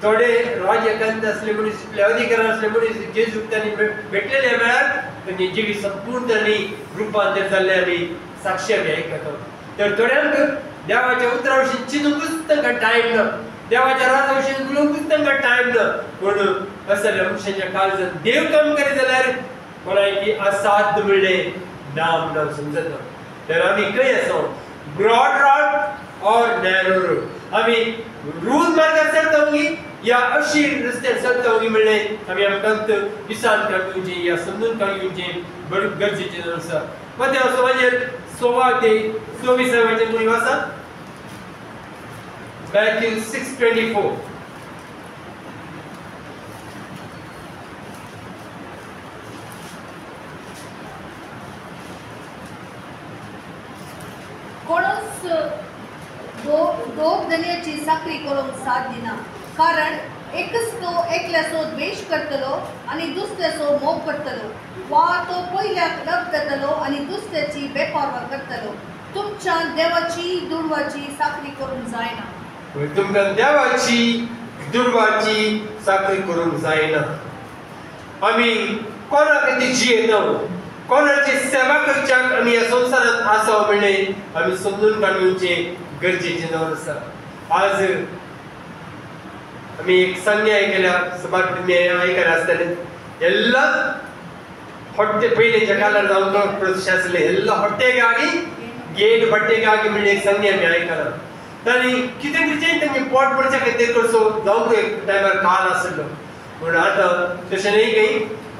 A: थोडे राजकांत असले मनीस अधिकार असले मनीस जेजू त्यांनी भेटलेले वेळार त्यांनी जिवी संपूर्ण त्यांनी रूपांतर जाल्ले आमी साक्षी आमी आयकता तर थोड्यांक देवाच्या उतरा विशीं चिंतूंकूच तांकां टायम ना देवाच्या राजा विशीं उलोवंकूच तांकां टायम ना पूण असल्या मनशाच्या काळजांत देव काम करीत जाल्यार कोणाकी असाध्य म्हणलें नाम ना समजता तर आमी खंय आसा ब्रॉड रोड और नॅरो रोड आमी रूल मार्गार चलता या अशी रस्त्यार चलता म्हणलें आमी आमकां विसान काडूंचे या समजून काडूंचे बरें गरजेचें आसा मते असो म्हणजे 16 वाचन कोणी वाचा Matthew 6:24
B: कोणूच दोग धन्याची साखरी करूंक साथ दिना कारण एकच तो एकल्याचो द्वेष करतलो आनी दुसऱ्याचो मोग करतलो वा तो पयल्याक लग जातलो आनी दुसऱ्याची बेपर्वा करतलो तुमच्या देवाची दुर्वाची साखरी करूंक जायना
A: तुमकां देवाची दुर्वाची साखरी करूंक जायना आमी कोणा खातीर जियेना कोणाची सेवा करच्याक आमी ह्या संवसारांत आसा म्हणलें आमी समजून काडूंचें गरजेचें जावन आसा आज आमी एक संज्ञा आयकल्या सभात तुमी आयकला आसतले ಎಲ್ಲ ಹೊಟ್ಟೆ ಪೈಲೆಂಚ ಕಾಲದ ಒಂದು ಪ್ರದೇಶ ಆಸಲೆ ಎಲ್ಲ ಹೊಟ್ಟೆಗಾಗಿ ಗೇಟ್ ಬಟ್ಟೆಗಾಗಿ मिळणे संज्ञा आमी आयकला ताणी कितें कितें तांचे पोट भरच्या खातीर करचो जावं एक टायमार काल आसलो पूण आतां तशें न्ही गई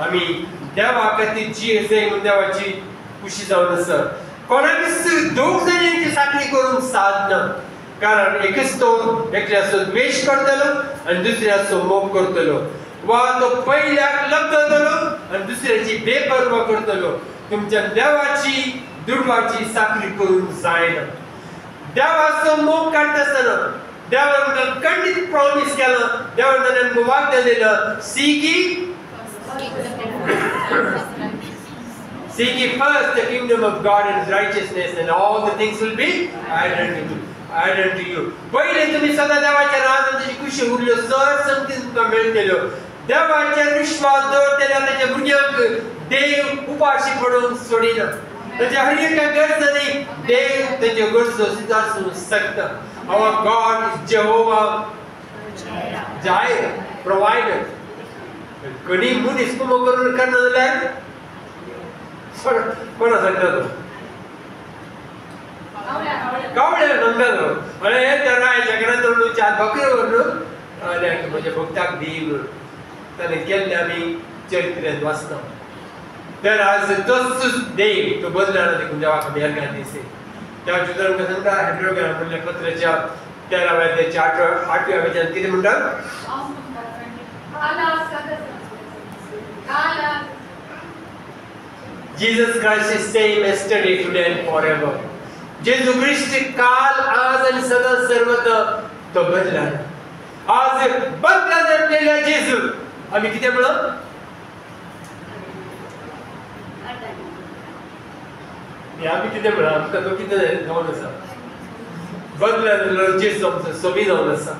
A: आमी देवा खातीर जी जाय म्हूण देवाची खुशी जावन आसा कोणाक दोग जाणांची साखळी करूंक साधना कारण एकच तो एकल्याचो द्वेष करतलो आनी दुसऱ्याचो मोग करतलो वा तो पयल्याक लग जातलो आनी दुसऱ्याची बेपर्वा करतलो तुमच्या देवाची दुर्वाची साखळी करूंक जायना देवाचो मोग काडटा आसतना देवान आमकां खंडीत प्रॉमिस केला देवान आमकां वाग्दान दिलं Seek ye first the kingdom of God and His righteousness, and all the things will be added to you. पहिले तुम्ही सदा देवाच्या राज्याची खुशी उरल्यो सर संगती तुमकां मेळटल्यो देवाचेर विश्वास दवरतल्या ताच्या भुरग्यांक देव उपाशी पडूंक सोडिना ताच्या हर एका गरजेनी देव ताच्यो गरजो सुदारूंक शकता Our God is Jehovah Jireh, provider. कोणी मनीस कुमो करून करना जाल्यार कोणा सांगता तो कावळ्या नंगालो म्हळ्यार हे तर आयच्या घरांत व्हरून चार बकऱ्यो व्हरून आनी म्हज्या भक्ताक दी म्हणून ताणें केल्लें आमी चरित्रांत वाचता तर आज तोच देव तो बदलना देखून देवाक आमी अर्घ्यां दिसे त्या जुदर आमकां सांगता हेब्रेव म्हणल्या पत्राच्या 13व्या अध्यायाच्या 8व्या वचनांत कितें म्हणटा Jesus Christ is same yesterday, today and forever. जेजू ख्रिस्त काल आज आणि सदा सर्वदा तो बदला आज बदला जातलेला जेजू आम्ही किती म्हणू आम्ही किती म्हणू आमकां तो किती जावन आसा बदला जातलो जेजू आमचो सोबी जावन आसा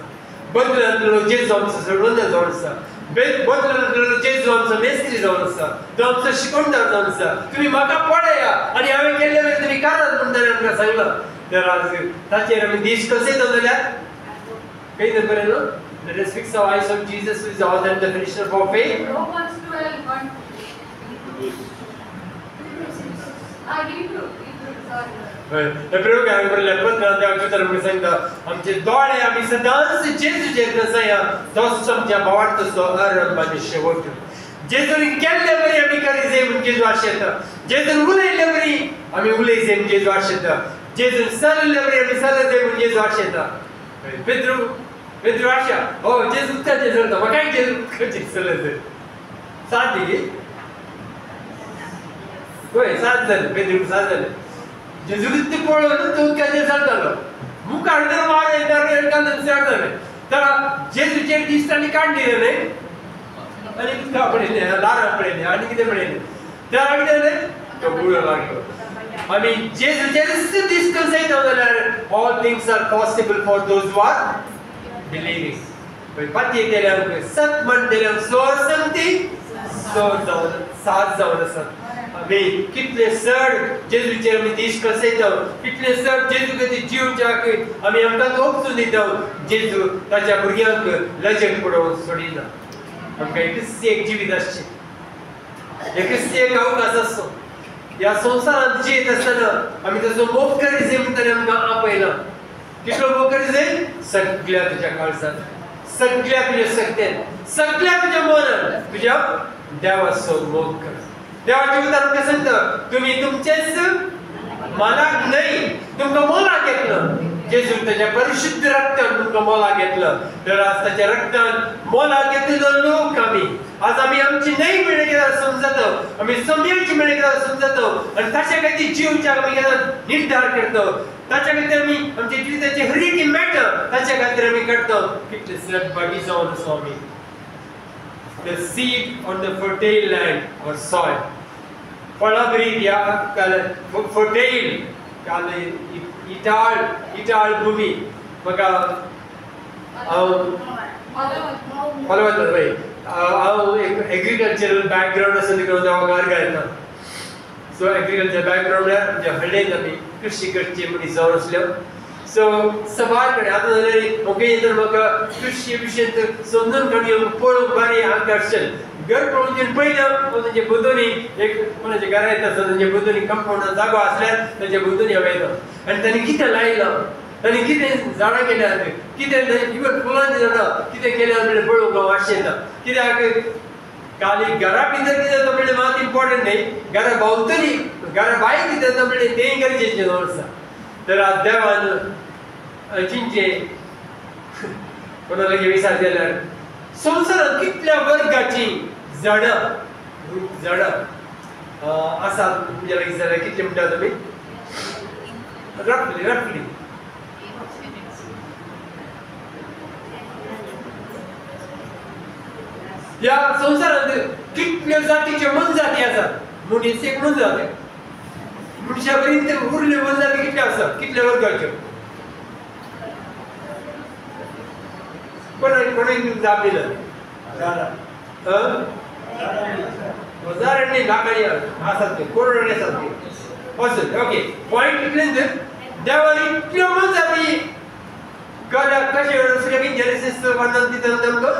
A: बदला जातलो जेजू आमचो सोडवण जावन आसा बदललो जेजू आमचो मेस्त्री जावन आसा, तो आमचो शिकवणदार जावन आसा. तुम्ही म्हाका पळया आनी हांवें केल्ले वेळी तुमी करात म्हणून ताणें आमकां सांगलां. तर आज ताचेर आमी दीश कशे दवरल्यार काही नंबर न्हू. Let us fix our eyes on Jesus, who is the author and the finisher of our faith.
C: Romans 12:1.
A: Hebrew काय म्हणले पत्र देवाच्या आमी सांगता आमचे दोळे आमी सदांच जेजूचेर दसया तोच आमच्या भावार्थो आरंभ आनी शेवट. जेजून केल्ले बरी आमी करी जे म्हूण जेजू आशेता. जेजून उलयले बरी आमी उलय जे म्हूण जेजू आशेता. जेजून चलले बरी आमी चलले जे म्हूण जेजू आशेता. पेद्रू आशा हो जेजू उदकाचेर चलता म्हाका जेजू उदकाचेर चलत सादी होय सात जालें. पेद्रू सात जालें. जेजू ते पळोवन तो उदकाचेर चलतालो. मुखार जर वार येतालो घालून चडताले. तर जेजूचेर दिसताली काडली न्ही आनी उदका पडयलें लारां पडयलें आनी कितें पडयलें. त्या कितें जालें तो बुडो लागलो. आमी जेजूचेर दीस कसयता जाल्यार all things are possible for those who are believing. पातये केल्यार सत म्हणटल्यार सोर सांगती सोर जावन सात जावन आसात. आमी कितले चड जेजूचेर आमी दीस कसयता. कितले चड जेजू खातीर जिवच्याक आमी आमकां ओपचून दिता. जेजू ताच्या भुरग्यांक लजत पडोवन सोडिना. आमकां एक जिवीत आसचें एक अवकाश आसचो. ह्या संवसारांत जियेत आसतना आमी ताचो मोग करी जे म्हणून ताणें आमकां आपयला. कितलो मोग करी जे सगळ्या तुज्या काळजांत सगळ्या तुज्या सत्यान सगळ्या तुज्या मनान तुज्या देवाचो मोग कर. देवाचे उतर आमकां सांगता तुमी तुमचेच मनाक न्हय तुमकां मोलाक घेतलं. जेजू ताच्या परिशुद्ध रक्तान तुमकां मोलाक घेतलं. तर आज ताच्या रक्तान मोलाक घेतिल्लो लोक आमी आज आमी आमची न्हय म्हणून केदार समजता. आमी समयाची म्हणून केदार समजता आनी ताच्या खातीर जिवच्याक आमी केदार निर्धार करता. ताच्या खातीर आमी आमच्या जिविताची हर एक मेळटा ताच्या खातीर आमी करता. कितले सदभागी जावन आसा आमी. The seed on the fertile land or soil. फळाबरी या fertile काले इटाळ भूमी म्हाका फलवंत भाई हांव एक एग्रीकल्चरल बॅकग्राउंड आसा देखून हांव गार घालता. सो एग्रीकल्चर बॅकग्राउंड म्हळ्यार म्हणजे हळडेन आमी कृषी करचे मनीस जावन आसल्यो. सो सवाय कडेन आतां जाल्यार ओके तर म्हाका कृषी विशय समजून काडून पळोवंक बारी आकर्शण. घर पळोवन पयलें तांचे बुदोनी एक कोणाचे घरा येता आसता तांचे बुदोनी कंपाउंडान जागो आसल्यार तांचे बुदोनी हांव येता आनी तांणी कितें लायलां तांणी कितें झाडां केल्यात कितें इवन फुलांची झाडां कितें केल्यात म्हणून पळोवंक हांव आशेता. कित्याक खाली घरा भितर कितें जाता म्हणल्यार मात इम्पॉर्टंट न्हय घरा भोंवतणी घरा भायर कितें जाता म्हणल्यार तेंय गरजेचें जावन आसा. तर आज देवान चिंचे कोणा लागीं विचार केल्यार संवसारांत कितल्या वर्गाची झाडां आसात तुमच्या लागीं जाल्यार कितले म्हणटा तुमी रफली ह्या संवसारांत कितल्यो जातीच्यो मनजाती आसात. मनीस एक मनजात मनशा पर्यंत उरल्यो मनजाती कितल्यो आसात कितल्या वर्गाच्यो कोणी जाप दिला हजार लाखांनी आसात ते करोडांनी आसात ते असं. ओके पॉइंट कितलें देवान इतल्यो मनजाती कशें असले की जेनेसिस 1 दिता आमकां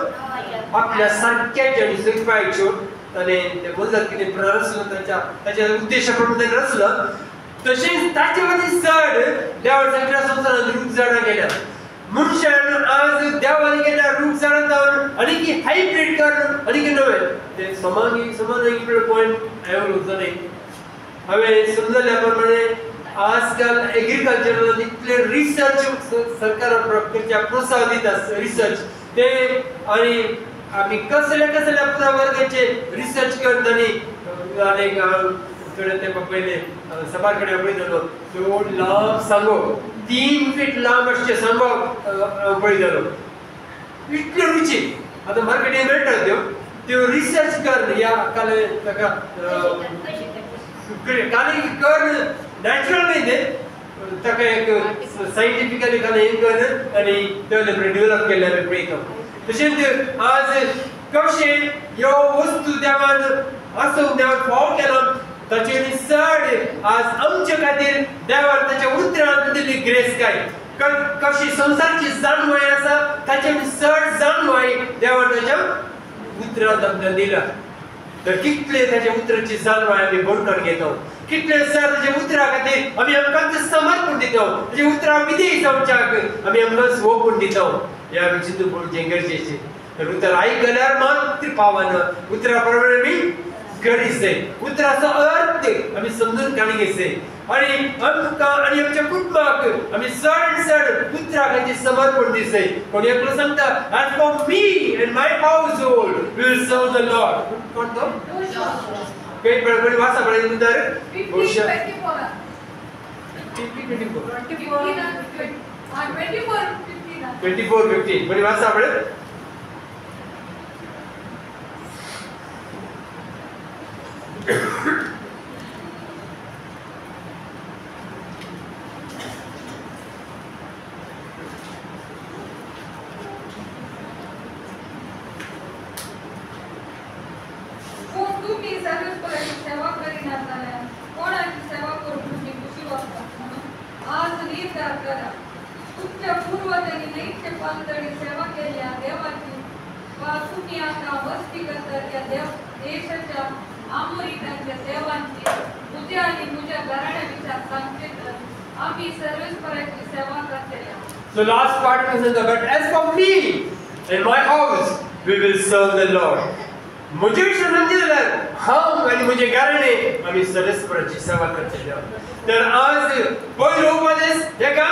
A: आपल्या सारक्याच्या आनी सोयपायच्यो ताणें ते मनजात कितें रचलं ताच्या उद्देशा प्रमाण ताणें रचलं. तशेंच ताचे वरवीं चड देवान सगळ्या संवसारांत रूख झाडां केल्यात. मनशान आज देवान केल्या रूख झाडां जावन आनीक हायब्रीड करून आनीक नवें ते समान पॉयंट हांवें उलोवचो हांवें समजल्या प्रमाणे आजकाल एग्रीकल्चरान इतले रिसर्च सरकारान करच्या प्रोत्साहन दिता रिसर्च ते आनी आमी कसल्या वर्गाचे रिसर्च करता आनी थोडे तेंपा पयले सभा कडेन पळयतालो तो लांब सांगो 3 फीट लांब अशें सांगो पळयतालो इतल्यो रुची. आतां मार्केटीन मेळटात त्यो रिसर्च कर ह्या काले ताका काले कर नॅचरल न्हय तें ताका एक सायंटिफिकली काले हें कर आनी डेव्हलप केल्लें आमी पळयता. तशेंच आज कशें ह्यो वस्तू देवान आसूंक देवान फाव केलो ताचे चड आज आमचे खातीर देवान ताच्या उतरांत दिल्ली ग्रेस काय कशी संवसारची जाणवाय आसा ताचे चड जाणवाय देवान ताच्या उतरांत आमकां दिला तर कितले ताच्या उतराची जाणवाय आमी बळकण घेता कितले सर ताच्या उतरा खातीर आमी आमकां समर्पण दिता ताच्या उतरा विधेय जावच्याक आमी आमकां सोपून दिता ह्या आमी चिंतून पळोवचें गरजेचें तर उतर आयकल्यार मात्र पावना उतरा प्रमाणे आमी करीसे उतराचो अर्थ आमी समजून काडीसे आणि आमकां आनी आमच्या कुटुंबाक आमी चड उतरा खातीर समर्पण दिसे कोण एकलो सांगता as for me and my household we will serve the lord कोण तो काही बरोबर वाचा बरे उतर 24:15 बरी वाचा बरे
C: सेवा करीना जाल्यार कोणाची सेवा करून तुमची खुशी वाचता म्हणून आज निर्धार करा तुमच्या पूर्वजांनी नैत्य पातळी सेवा केल्या देवाची वा तुम्ही आता वस्ती करतात या देशाच्या आमोरितांच्या देवांची तुझ्या आणि तुझ्या घराण्या विचार सांगते तर आम्ही सर्वेश्वराची सेवा करतल्या.
A: So last part is in the but as for me in my house we will serve the Lord. मुझे समझिलं हम आणि मुझे घराणे आम्ही सर्वेश्वराची सेवा करतले तर आज पहिलो उपदेश एका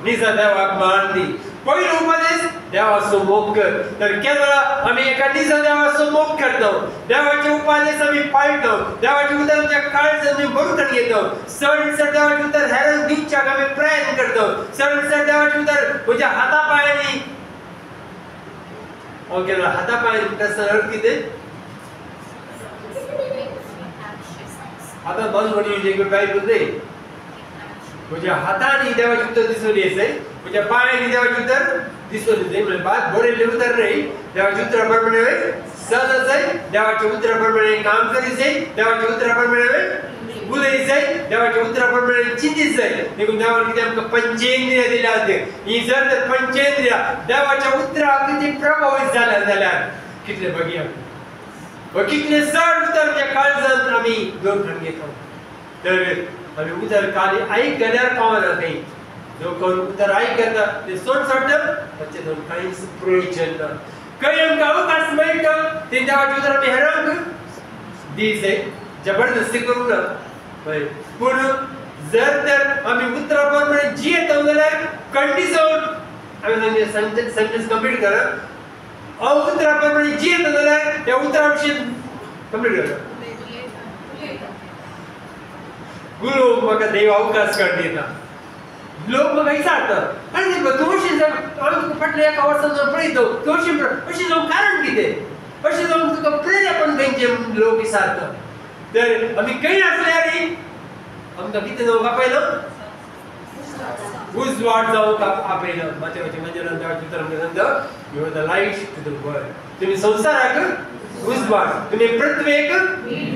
A: निजा देवाक मान दी पहिलो उपदेश देवाचो मोग कर तर केवळ आम्ही एका निजा देवाचो मोग करतो देवाचे उपदेश आम्ही पाळतो देवाचे उतरांच्या काळजात आम्ही बरोबर घेतो सण देवाचे उतर हेरांक दिवच्याक आम्ही प्रयत्न करतो सण देवाचे उतर तुझ्या हातापायांनी ओके हातापायांनी त्याचा अर्थ किती आता बंद होणे जे बायबल दे तुझ्या हाताने देवाचे उत्तर दिसून येते तुझ्या पायाने देवाचे उत्तर दिसून येते म्हणजे बात बोरेले उत्तर नाही देवाचे उत्तराप्रमाणे सहज आहे देवाचे उत्तराप्रमाणे काम करीचे देवाचे उत्तराप्रमाणे बोलायचे देवाचे उत्तराप्रमाणे चिंतीचे देखून देवाने किती आमकां पंचेंद्रिय दिल्या ही जर तर पंचेंद्रिय देवाच्या उत्तराक किती प्रभावित झाल्या जाल्यार कितले बघया व कितले चड उतरच्या काळजांत आमी दोन घेतो तर आमी उतर काली आयक गेल्यार पावना काही जो कोण उतर आयक करता ते सोड सोडटा ताचे दोन कांयच प्रयोजन ना काही आमकां अवकाश मेळटा ते देवाचे उतर आमी हेरांक दिसे जबरदस्ती करूं ना पूण जर तर आमी उतराप्रमाणे जियेता जाल्यार कंडिशन आमी सेंटेन्स कंप्लीट करा उतराप्रमाणे जियेता जाल्यार त्या उतरा विशीं कंप्लीट करा गुरु म्हाका देव अवकाश काड दिता लोक म्हाका विचारतात आनी तूं अशें आमी फाटल्या एका वर्सान जावन पळयतो तूं अशें जावंक कारण कितें अशें जावंक तुका प्रेरेपण खंयचे लोक विचारतात तर आमी खंय आसल्यार आमकां कितें जावंक आपयलो उजवाड जावंक आपयलो मातशें मंदिरांत देवाचें उतर आमकां सांगता you are the light to the world तुमी संवसाराक उजवाड तुमी पृथ्वेक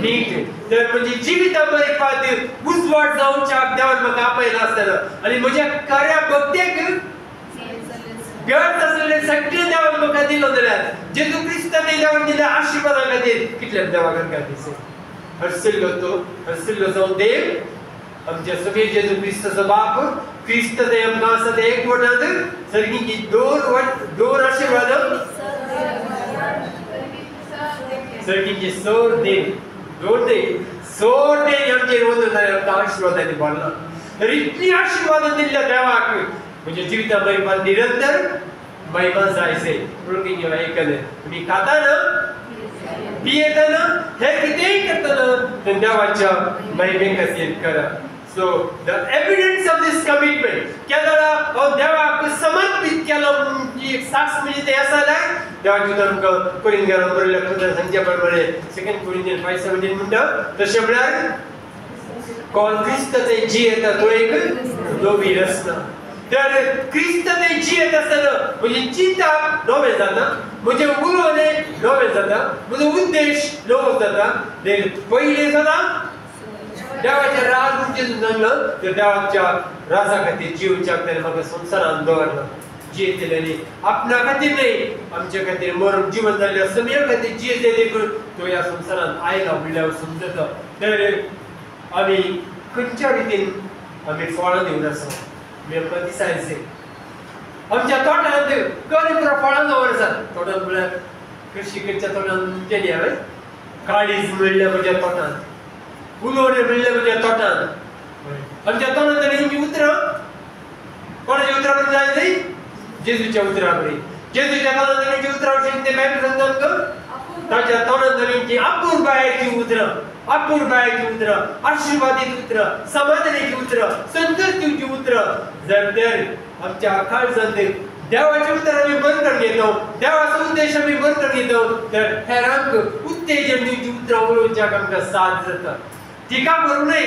A: मीठ तर म्हणजे जिवितामध्ये पाहते उजवाड जावच्याक देवान म्हाका आपयला आसतना आनी म्हज्या खऱ्या भक्तेक गरज आसलेले सगळे देवान म्हाका दिलो जाल्यार जेजू क्रिस्तान देवान दिल्या आशिर्वादा खातीर कितल्या देवाक दिसे हरसिल्लो जावन देव आमच्या सगळे जेजू क्रिस्ताचो बाप क्रिस्त ते आमकां आसा ते एक वटांत सर्गीची दोन आशिर्वाद सर्गीचे सोर देव दोन देव सोर देव आमचेर वचून आमकां आशिर्वादांनी भरला तर इतली आशिर्वादां दिल्ल्या देवाक म्हणजे जिविता महिमा निरंतर महिमा जायचे म्हणून की ऐकले तुम्ही खाताना पियेताना हे कितेंय करताना ते देवाच्या महिमे खातीर करा So the evidence of this commitment केवळ देवाक समर्पित केलो एक साक्ष म्हणजे ते आसा जाल्यार देवाचे उतर आमकां कोरिंथ्यांत बरयल्ल्या पत्रांत सांगच्या प्रमाणे 2 कोरिंथियन्स 5:17 म्हणटा तशें म्हळ्यार कोण क्रिस्त ते जियेता तो एक दोबीर आसता तर क्रिस्त ते जियेत आसतना म्हणजे चिंता नवे जाता म्हजे उलोवणे नवे जाता, म्हजो उद्देश नवो जाता. पयले सदां देवाचें राज म्हणजे सांगलं तर देवाच्या राजा खातीर जिवच्याक ताणें म्हाका संवसारांत दवरला. जियेतले न्ही आपणा खातीर न्ही, आमचे खातीर मरण जिवन जाल्ल्या समया खातीर जियेते देखून तो ह्या संवसारांत आयला म्हणल्यार समजता. तर आमी खंयच्या रितीन आमी फळां दिवन आसा आमकां दिसायचे. आमच्या तोंडांत कमी पुरो फळां दवर आसात. तोंडांत म्हळ्यार कृषिकेच्या तोंडांत केली हांवें काळीज म्हणल्या म्हज्या तोंडांत, उलोवणे म्हणले म्हज्या तोंडांत. आमच्या तोंडांत तेंची उतरां कोणाची उतरां करून जाय न्ही, जेजूच्या उतरां करी. जेजूच्या तोंडांत तेंची उतरां अशें ते बायबल सांगता ताच्या तोंडांत तेंची अपूर्बायेची उतरां, अपूर्बायेची उतरां, आशिर्वादीत उतरां, समाधानाची उतरां, संतोष दिवची उतरां. जर तर आमच्या काळजांत देवाचे उतर आमी बंद करून घेतो, देवाचो उद्देश आमी बंद करून घेतो, तर हेरांक उत्तेजन दिवची उतरां उलोवच्याक आमकां साथ जाता. टिका करूं न्हय.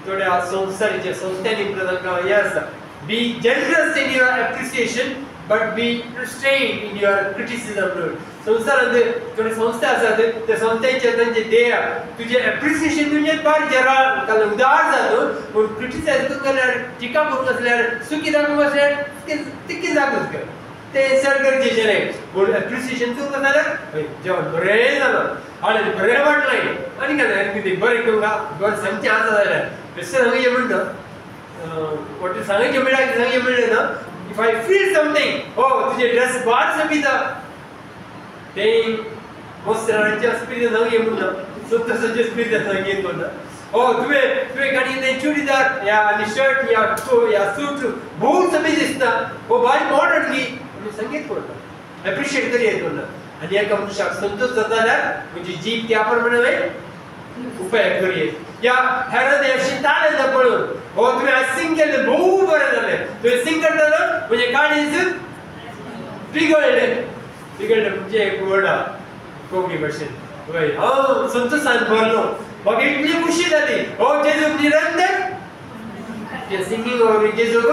A: थोड्या संस्थांच्या संस्थांनी तांकां हें आसा, be generous in your appreciation but be restrained in your criticism. संवसारांत थोडे संस्था आसात त्या संस्थांचे तांचे ध्येय तुजें एप्रिसिएशन म्हणजे बार जरा उदार जाता, पूण क्रिटिसायज करून जाल्यार टिका करूंक आसल्यार सुखी दाखोवंक आसल्यार तिकी जागूच कर. तें सर गरजेचें न्हय. पूण एप्रिसिएशन करूंक जाल्यार जेवण बरें जालां, हाडून बरें वाटलें आनी कितें बरें करूंक बरें सांगचें आसा जाल्यार बेश्टें सांगचें म्हणटा. वॉट सांगचें म्हणल्यार सांगचें म्हणलें ना. इफ आय फील समथींग, ओ तुजे ड्रेस बार सोबीता, तें वस्त्रांच्या स्पिरितान सांगचें म्हणटा, संतोशाच्या स्पिरितान सांगचें म्हणटा. ओ तुवें घालिल्लें चुडीदार या आनी शर्ट या सूट भोव सोबीत दिसता, ओ बाय मॉडर्न गी आमी संगीत करता, एप्रिशिएट करियेत म्हणटा. आनी एका मनशाक संतोष जाता जाल्यार म्हणजे जीव त्या प्रमाणे उपाय करियेत. या हेरान अशी ताल येता पळोवन, हो तुवें आज सिंग केलें भोव बरें जालें, तुवें सिंग करतना म्हणजे काळीज पिगळ्ळें म्हणजे एक वर्ड आहा कोंकणी भाशेन. हांव संतोशान भरलो, म्हाका इतली खुशी जाली. हो जेजूक निरंतर ते सिंगींग वरवीं जेजूक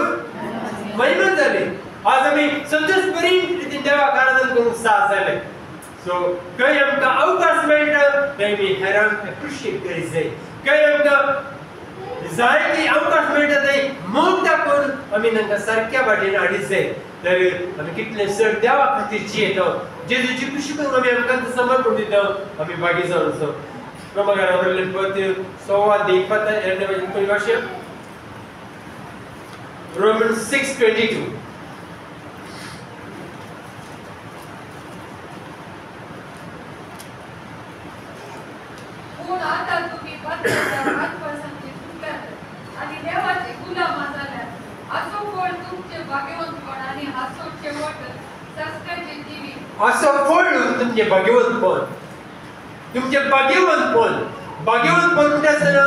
A: महिमा जाली. आज आमी संतोश बरी रितीन देवाक आराधन करूंक साथ जाले. सो खंय आमकां अवकाश मेळटा थंय आमी हेरांक एप्रिशिएट करीत जाय. खंय आमकां जायती अवकाश मेळटा थंय मोग दाखोवन आमी तांकां सारक्या वाटेन हाडीत जाय. तर आमी कितले चड देवा खातीर जियेता, जेजूची खुशी करून आमी आमकां समर्पण दिता, आमी बागी जावन आसा. क्रमांकान बरयल्लें पद 6 वर्ष Romans 6:22.
C: पूण आतां तुमी बदलाच्या हातपासांची सुटल्यात आनी देवाचे गुलाम जाल्यात. असो फळ तुमचे भाग्यवंतपण आनी हांसो शेवट सस्त्याचे जिवीत.
A: असो फळ तुमचे भाग्यवंतपण, तुमचे भाग्यवंतपण म्हणटा आसतना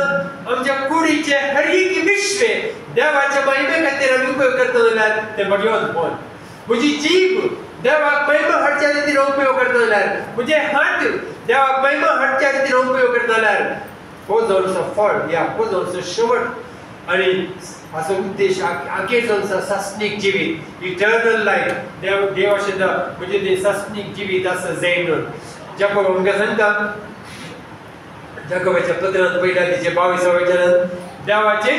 A: आमच्या कुडीचे हर एक विश्व देवाच्या महिमे खातीर आमी उपयोग करता जाल्यार तें भाग्यवंतपण. म्हजी जीभ देवाक महिमा हाडच्या खातीर उपयोग करता जाल्यार, म्हजे हात देवाक महिमा हाडच्या खातीर उपयोग करता जाल्यार हो जावन फळ या हो जावन शेवट. आनी असो उद्देश आखेर जावन सासणीक जिवीत, इटर्नल लायफ. देव अशें म्हणजे तें सासणीक जिवीत आसा जाय म्हणून. जाकोब आमकां सांगता जाकोबाच्या पत्रांत पयल्या तेचे 22 वचनांत, देवाचे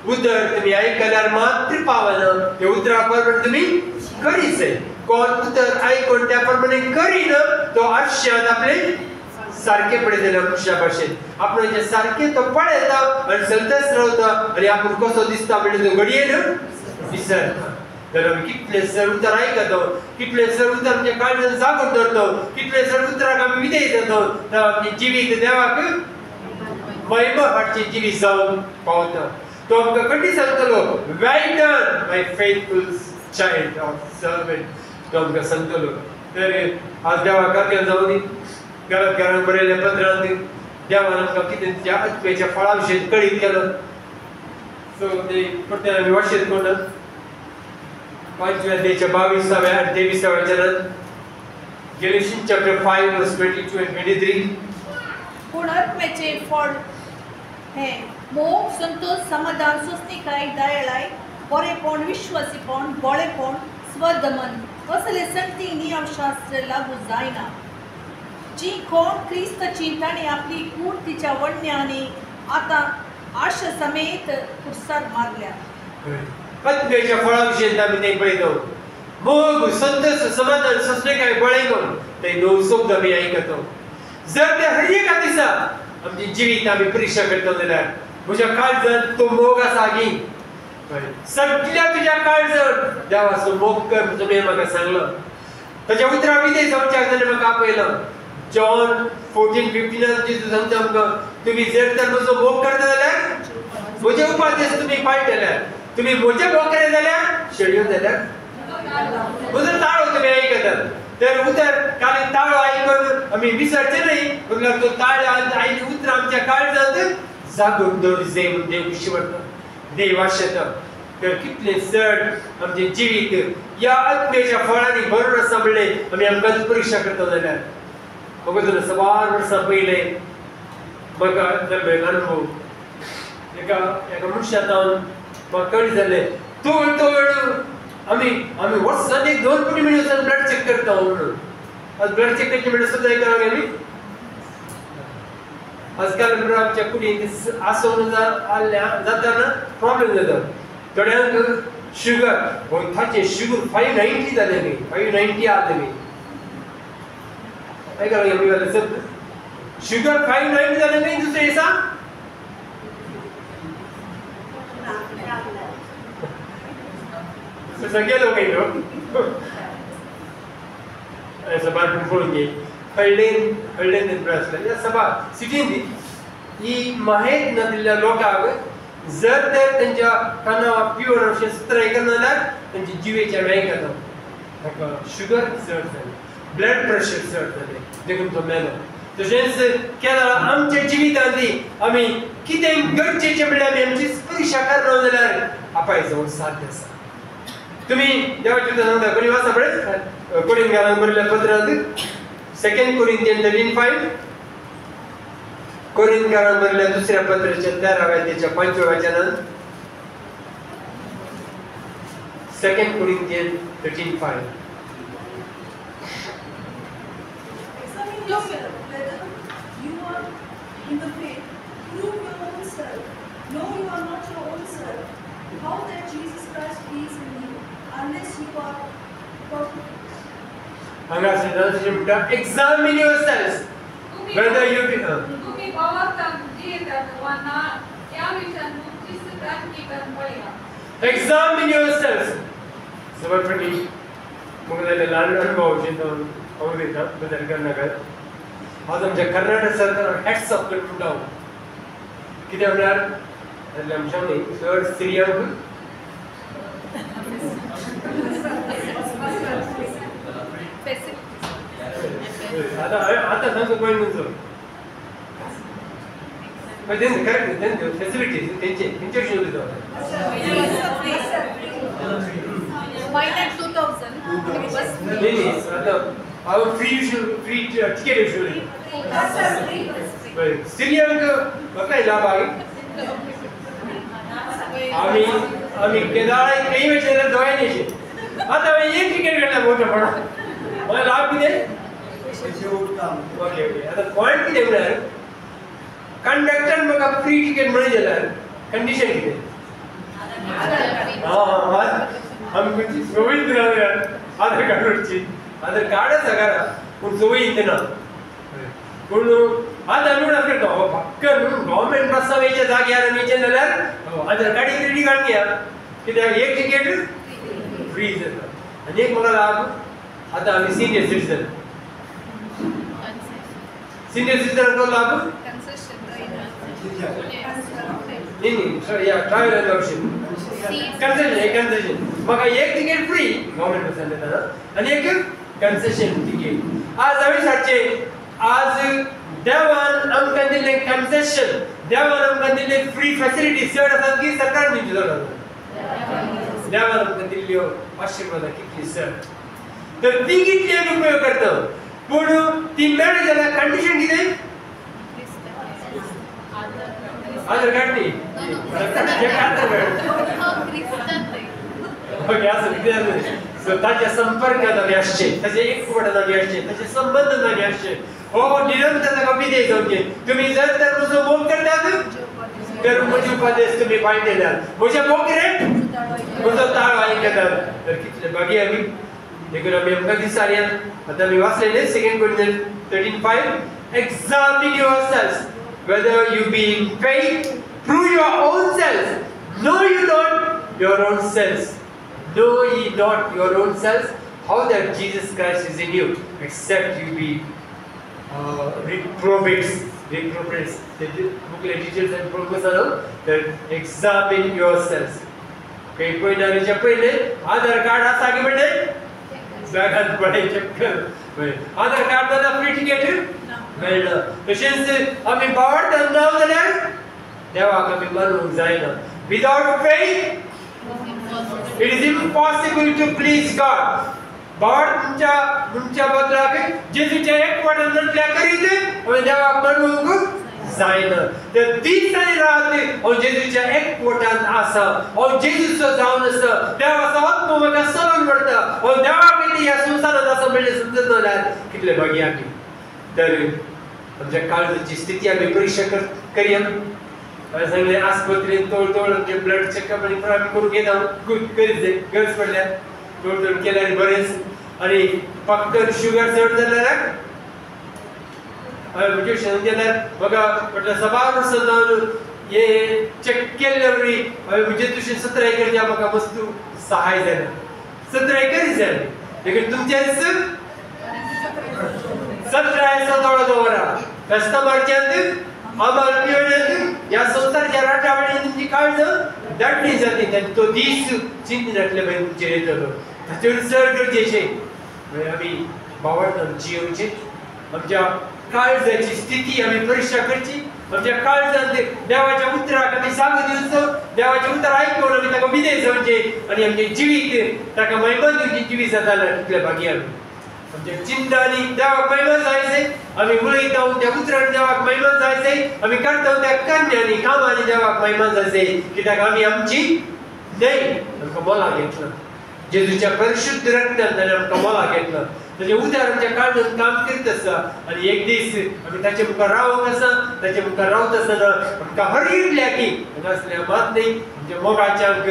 A: उतर तुमी आयकल्यार मात्र पावना, ते उतरा प्रमाणे तुमी करीत जाय. कोण उतर आयकून त्या प्रमाणे करीना तो आयुश्यांत आपले सारखे पळयतले. मनशा भाशेन आपणाचे सारखे तो पळयता आनी संतोश रावता आनी आपूण कसो दिसता म्हणजे तो घडयेन विसरता. तर आमी कितले सर उतर आयकता, कितले सर उतर आमच्या काळजांत जागून धरता, कितले सर उतराक आमी विधेय जाता, तर आमची जिवीत देवाक महिमा हाडची जिवीत जावन पावता. तो आमकां कधी सांगतलो, well done my faithful child of servant. तो आमकां सांगतलो. तर आज देवाक आर्गां जावं दी. घरांत बरयल्ल्या पत्रांत देवान आमकां कितें त्या आत्म्याच्या फळा विशीं कळीत केलो. सो ते परतें आमी वाचीत म्हणटात 5 अध्यायाच्या 22 आनी 23 वचनांत, Galatians chapter 5 verse 22 and 23.
B: पूण आत्म्याचे फळ हे मोग, संतोष, समाधान, सुस्तीकाय, दयाळाय, बरेपण, विश्वासीपण, बोळेपण, स्वदमन असले संगती नियमशास्त्र लागू जायना. जी कोण क्रिस्ताची ताणे आपली कूड तिच्या वडण्याने आता आश समेत कुर्सार मारल्या.
A: आत्म्याच्या फळाविषयी आम्ही ते पळयतो. मोग संतोष समाधान सोसणे काय बळयन ते णव शब्द आमी आयकतो. जर ते हर एका दिसा आमची जिवीत आमी परीक्षा करता जाल्यार म्हज्या काळजांत तो मोग आसा गी. सगळ्या तुज्या काळजांत देवाचो मोग कर म्हणून तुवें म्हाका सांगलो. ताच्या उतरा विधेय जावच्याक जाल्यार म्हाका आपयलो. जॉन 14:15 जेजू सांगता आमकां तुम्ही जर तर म्हजो मोग करता जाल्यार म्हजे उपादेश तुमी पाळटल्यार तुम्ही म्हजे मोग केले जाल्यार शेळयो जाल्यार म्हजो ताळो तुमी आयकतात. तर उतर काल ताळो आयकून आमी विसरचे न्ही म्हणल्यार तो ताळ आयली उतर आमच्या काळजांत जागून दवरली जाय म्हणून देव खुशी पडटा. देव आशेता. तर कितले चड आमचे जिवीत या आत्म्याच्या फळांनी भरून आसा म्हणलें आमी आमकां परीक्षा करता जाल्यार म्हाका तुला सवार वर्सां पयले म्हाका जाल्लो एक अनुभव. एका मनशांत म्हाका कळ्ळें जालें तोड आमी वर्सान एक 2 फावटी मेळून वचून ब्लड चेक करता म्हणून. आज ब्लड चेक करचे म्हणून सुद्दां करावं गेली. आजकाल म्हणून आमच्या कुडींत आसोवन जाता ना प्रॉब्लेम जाता. थोड्यांक शुगर वयताचे शुगर 590 जाले न्ही 590 आले न्ही. काय करावं गेली जाल्यार सर शुगर 590 जाले न्ही. दुसरे दिसा गेलो काही सभा पळोवन घे हळडेन आसलें सभा सिटीन ही माहीत नाशिल्ल्या लोकांक जर तर त्यांच्या कानावर प्युअर अशें सुत्र आयकना जाल्यार तांची जिवेची आमी आयकता. ताका शुगर चड जाली ब्लड प्रेशर चड जालें देखून तो मेलो. तशेंच केन्ना आमच्या जिवितांत आमी कितें गरजेचें म्हणल्यार आमी आमची परीक्षा करना जाल्यार आपाय जवळ साध्य आसा. तुम्ही देवाचे सांगता कोणी वाचा पळय कोरिंथीयांक बरयल्ल्या पत्रांत 2 कोरिंथियन 13:5 कोरिंथीयांक बरयल्ल्या दुसऱ्या पत्राच्या 13व्या अध्यायाच्या 5व्या वचनांत 2 Corinthian 13:5
D: You are in the faith, prove your own self. No, you are not your own self. How that Jesus Christ is in you, unless you are perfect.
A: Examine yourselves whether you be
C: तुम्ही भावार्थान जियेतात वा ना या विषयात तुमची सिद्धांती करून पळया.
A: Examine yourselves. समर्पणी Mughal e लहान अनुभव जे तो अवधीता बदल करनाका. आज आमच्या कर्नाटक सरकार हॅट्स ऑफ करून म्हणटा कितें म्हणल्यार आमच्या न्ही चड स्त्रियांक आता सांगतो पॉईंट तुमचो करेक्ट फॅसिलिटीज तेंचे विशयी उलयता. नाही आता हांव फ्री टिकेट विशयी उलयता. स्त्रियांक म्हाका लाभ आमी केदार काही वेळेस दोळ्यांनी अशें आतां हांवें एक टिकेट घेतला मोठ्या प्रमाणात मला लाभ कितें ओके ओके. आतां पॉयंट कितें म्हळ्यार कंडक्टर म्हाका फ्री टिकेट मेळ्ळी जाल्यार कंडिशन कितें आमची सवय ना आधार कार्ड वरची आधार कार्ड आसा घरा पूण सवय ना. पूण आतां आमी म्हणून करता फक्कन गव्हर्मेंट बसां वयच्या जाग्यार वयचें जाल्यार आधार कार्ड रेडी काडून घेया कित्याक एक टिकेट फ्री जाता. आनी एक म्हाका लाभ आतां आमी सिनियर सिटीजन तो लाभ नाही या ट्रॅव्हल मेंबरशिप कन्सेशन म्हाका एक टिकेट फ्री गव्हर्मेंट बसान देता आनी एक कन्सेशन टिकेट. आज हांवें सांगचें आज देवान आमकां दिल्लें कन्सेशन देवान आमकां दिल्ले फ्री फॅसिलिटी चड आसात की सरकार दिवची चड आसा. देवान आमकां दिल्ल्यो आशिर्वादां कितली चड तर ती कितली आमी उपयोग करता. पूण ती मेळ्ळी जाल्यार कंडिशन कितें आधार कार्ड न्ही ओके असं कितें स्वतःच्या संपर्कात आम्ही असचे त्याचे एकवटात आम्ही असचे त्याचे संबंध आम्ही असचे हो निरंतर ताका विधेय जावचे तुम्ही जर तर म्हजो मोग करतात तर म्हजी उपदेश तुम्ही पाळटल्यात म्हज्या मोगरेंत म्हजो ताळो आयकतात तर कितले बागी आमी देखून आमी आमकां दिसताले आतां आमी वाचलेले 2 Corinthians 13:5 examine yourselves whether you be in faith prove your own selves know you not your own selves know ye not your own selves how that Jesus Christ is in you except you be reprobates the booklet teachers and professors that examine yourselves काही पयनारीच्या पहिले आधार card आसा की म्हणले जागात पडे चक्कर आधार card जाल्यार free ticket मेळना तशेंच आमी बावडटात नांव जाल्यार देवाक आमी मानूंक जायना without faith it is impossible to please God बावडच्या बदलाक जेजूच्या एकवटान म्हटल्या करीत आमी देवाक मानूंक जायना तर दिसांनी रात हांव जेजूच्या एकवटान आसा हांव जेजूचो जावन आसा देवाचो आत्मो म्हाका चलोवन व्हरता हांव देवाक ह्या संवसारांत आसा म्हणलें समजत जाल्यार कितले भागी आमी तर आमच्या काळजाची स्थिती आमी परीक्षा करया हांवें सांगलें आस्पत्रेंत तोळ आमचें ब्लड चेकअप आनी आमी करून घेता करीत जाय गरज पडल्यार तोळ केल्यार बरेंच आनी फक्त शुगर चड जाल्यार म्हणजे शेंद्याला बघा म्हटलं सबार जाऊन हे चेक केल्यावरी म्हणजे तुझे 17 एकरच्या म्हाका वस्तू सहाय जाल्या 17 एकर जाले देखीन तुमचे 17 17 दवरा कस्टमरच्यात आम्हाला पिवण्यात या संसाराच्या राटावणी तुमची काळज दाटली जाते आणि तो दीस चिंतनातले भाई तुमचे येतलो ताचेर चड गरजेचें आमी बावडटान जियोवचें आमच्या काळजाची स्थिती आमी परीक्षा करची आमच्या काळजांत देवाच्या उतराक आमी सांग दिवचो देवाचें उतर आयकून आमी ताका विधेय जावचे आनी आमचें जिवीत ताका महिमा दिवची जिवीत जाताले तितले भागी आमी आमच्या चिंतांनी देवाक महिमा जायचे आमी उलयता त्या उतरान देवाक महिमा जायचे आमी करता त्या कन्यांनी कामांनी देवाक महिमा जायचे कित्याक आमी आमची न्हय आमकां मोलाक घेतला जेजूच्या परिशुद्ध रक्तान ताणें आमकां मोलाक घेतला ताचे उदार आमच्या काळजांत काम करीत आसा आनी एक दीस आमी ताचे मुखार रावूंक आसा ताचे मुखार रावता आसतना आमकां हरगिरल्या की नासल्या मात न्ही आमच्या मोगाच्यांक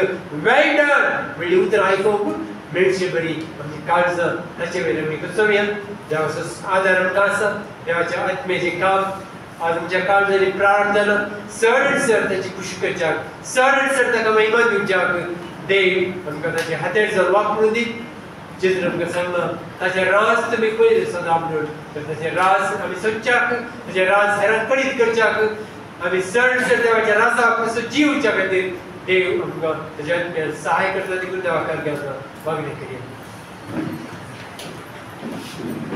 A: वेल डन म्हणली उतर आयकूंक मेळची बरी आमची काळजां ताचे वयल्यान आमी कसोवया देवाचो आदार आमकां आसा देवाच्या आत्मेचें काम आज आमच्या काळजांनी प्रारंभ जाला चड ताची खुशी करच्याक चड ताका महिमा दिवच्याक देव आमकां ताचे हातेर जावन वापरून दी जेजून आमकां सांगला ताचे राज तुमी पयलीं सदां म्हणून तर ताचे राज आमी सोदच्याक ताचे राज हेरांक कळीत करच्याक आमी चड देवाच्या राजाक कसो जिवच्या खातीर देव आमकां ताच्या सहाय करता देखून देवाक घेता मागणी करूया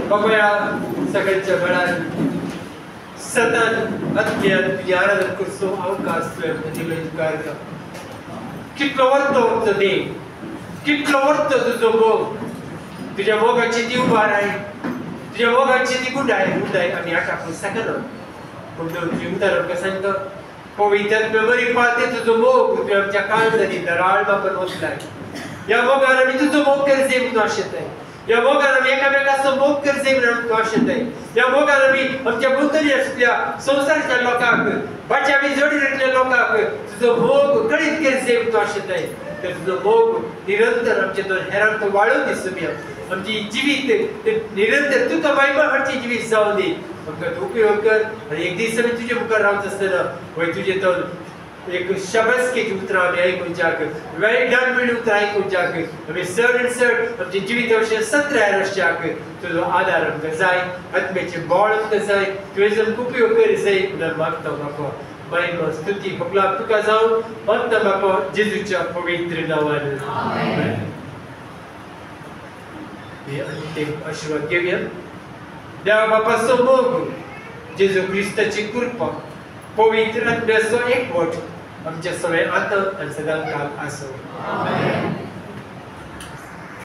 A: बाबा सगळ्यांच्या वेळार सतत अज्ञान तुजी आराधना करचो अवकाश तुवें कितलो वरतो आमचो देव कितलो वरतो तुजो मोग तुझ्या मोगाची ती उभार आहे तुझ्या मोगाची ती गुंडाय आमी आटाकून सकना पूण तुजी उतर आमकां सांगता पवित्र बरी पाळते तुजो मोग तुवें आमच्या काळजांनी दराळ वापर वचलाय ह्या मोगान आमी तुजो मोग करचे म्हणून आशेताय ह्या मोगान आमी एकामेकाचो मोग करचे म्हणून आमकां आशेताय ह्या मोगान आमी आमच्या भोंवतणी आसल्या संवसाराच्या लोकांक बाच्यावी जोडिल्ल्या लोकांक तुजो मोग कळीत करचे म्हणून आशेताय तर तुजो मोग निरंतर आमचे दोन हेरांक वाळून दिसुया आमची जिवीत निरंतर तुका महिमा हाडची जिवीत जावन दी आमकां तूं उपयोग कर आनी एक दीस आमी तुजे मुखार रावता आसतना वय तुजे तो एक शबासकेची उतरां आमी आयकुच्याक वेल डन म्हणून उतरां आयकुच्याक आमी चड आमचे जिवीत अशें सत्रार आसच्याक तुजो आदार आमकां जाय आत्मेचें बळ आमकां जाय तुवें आमकां उपयोग कर जाय म्हणून मागता बापा महिमा स्तुती फकला तुका जावं मागता बापा जेजूच्या पवित्र नांवान आमेन अंतिम आशीर्वाद घेऊया देवा बापाचो मोग जेजू क्रिस्ताची कृपा पवित्र आत्म्याचो एकवट आमच्या सगळ्या आतां आनी सदां काल आसूं आमेन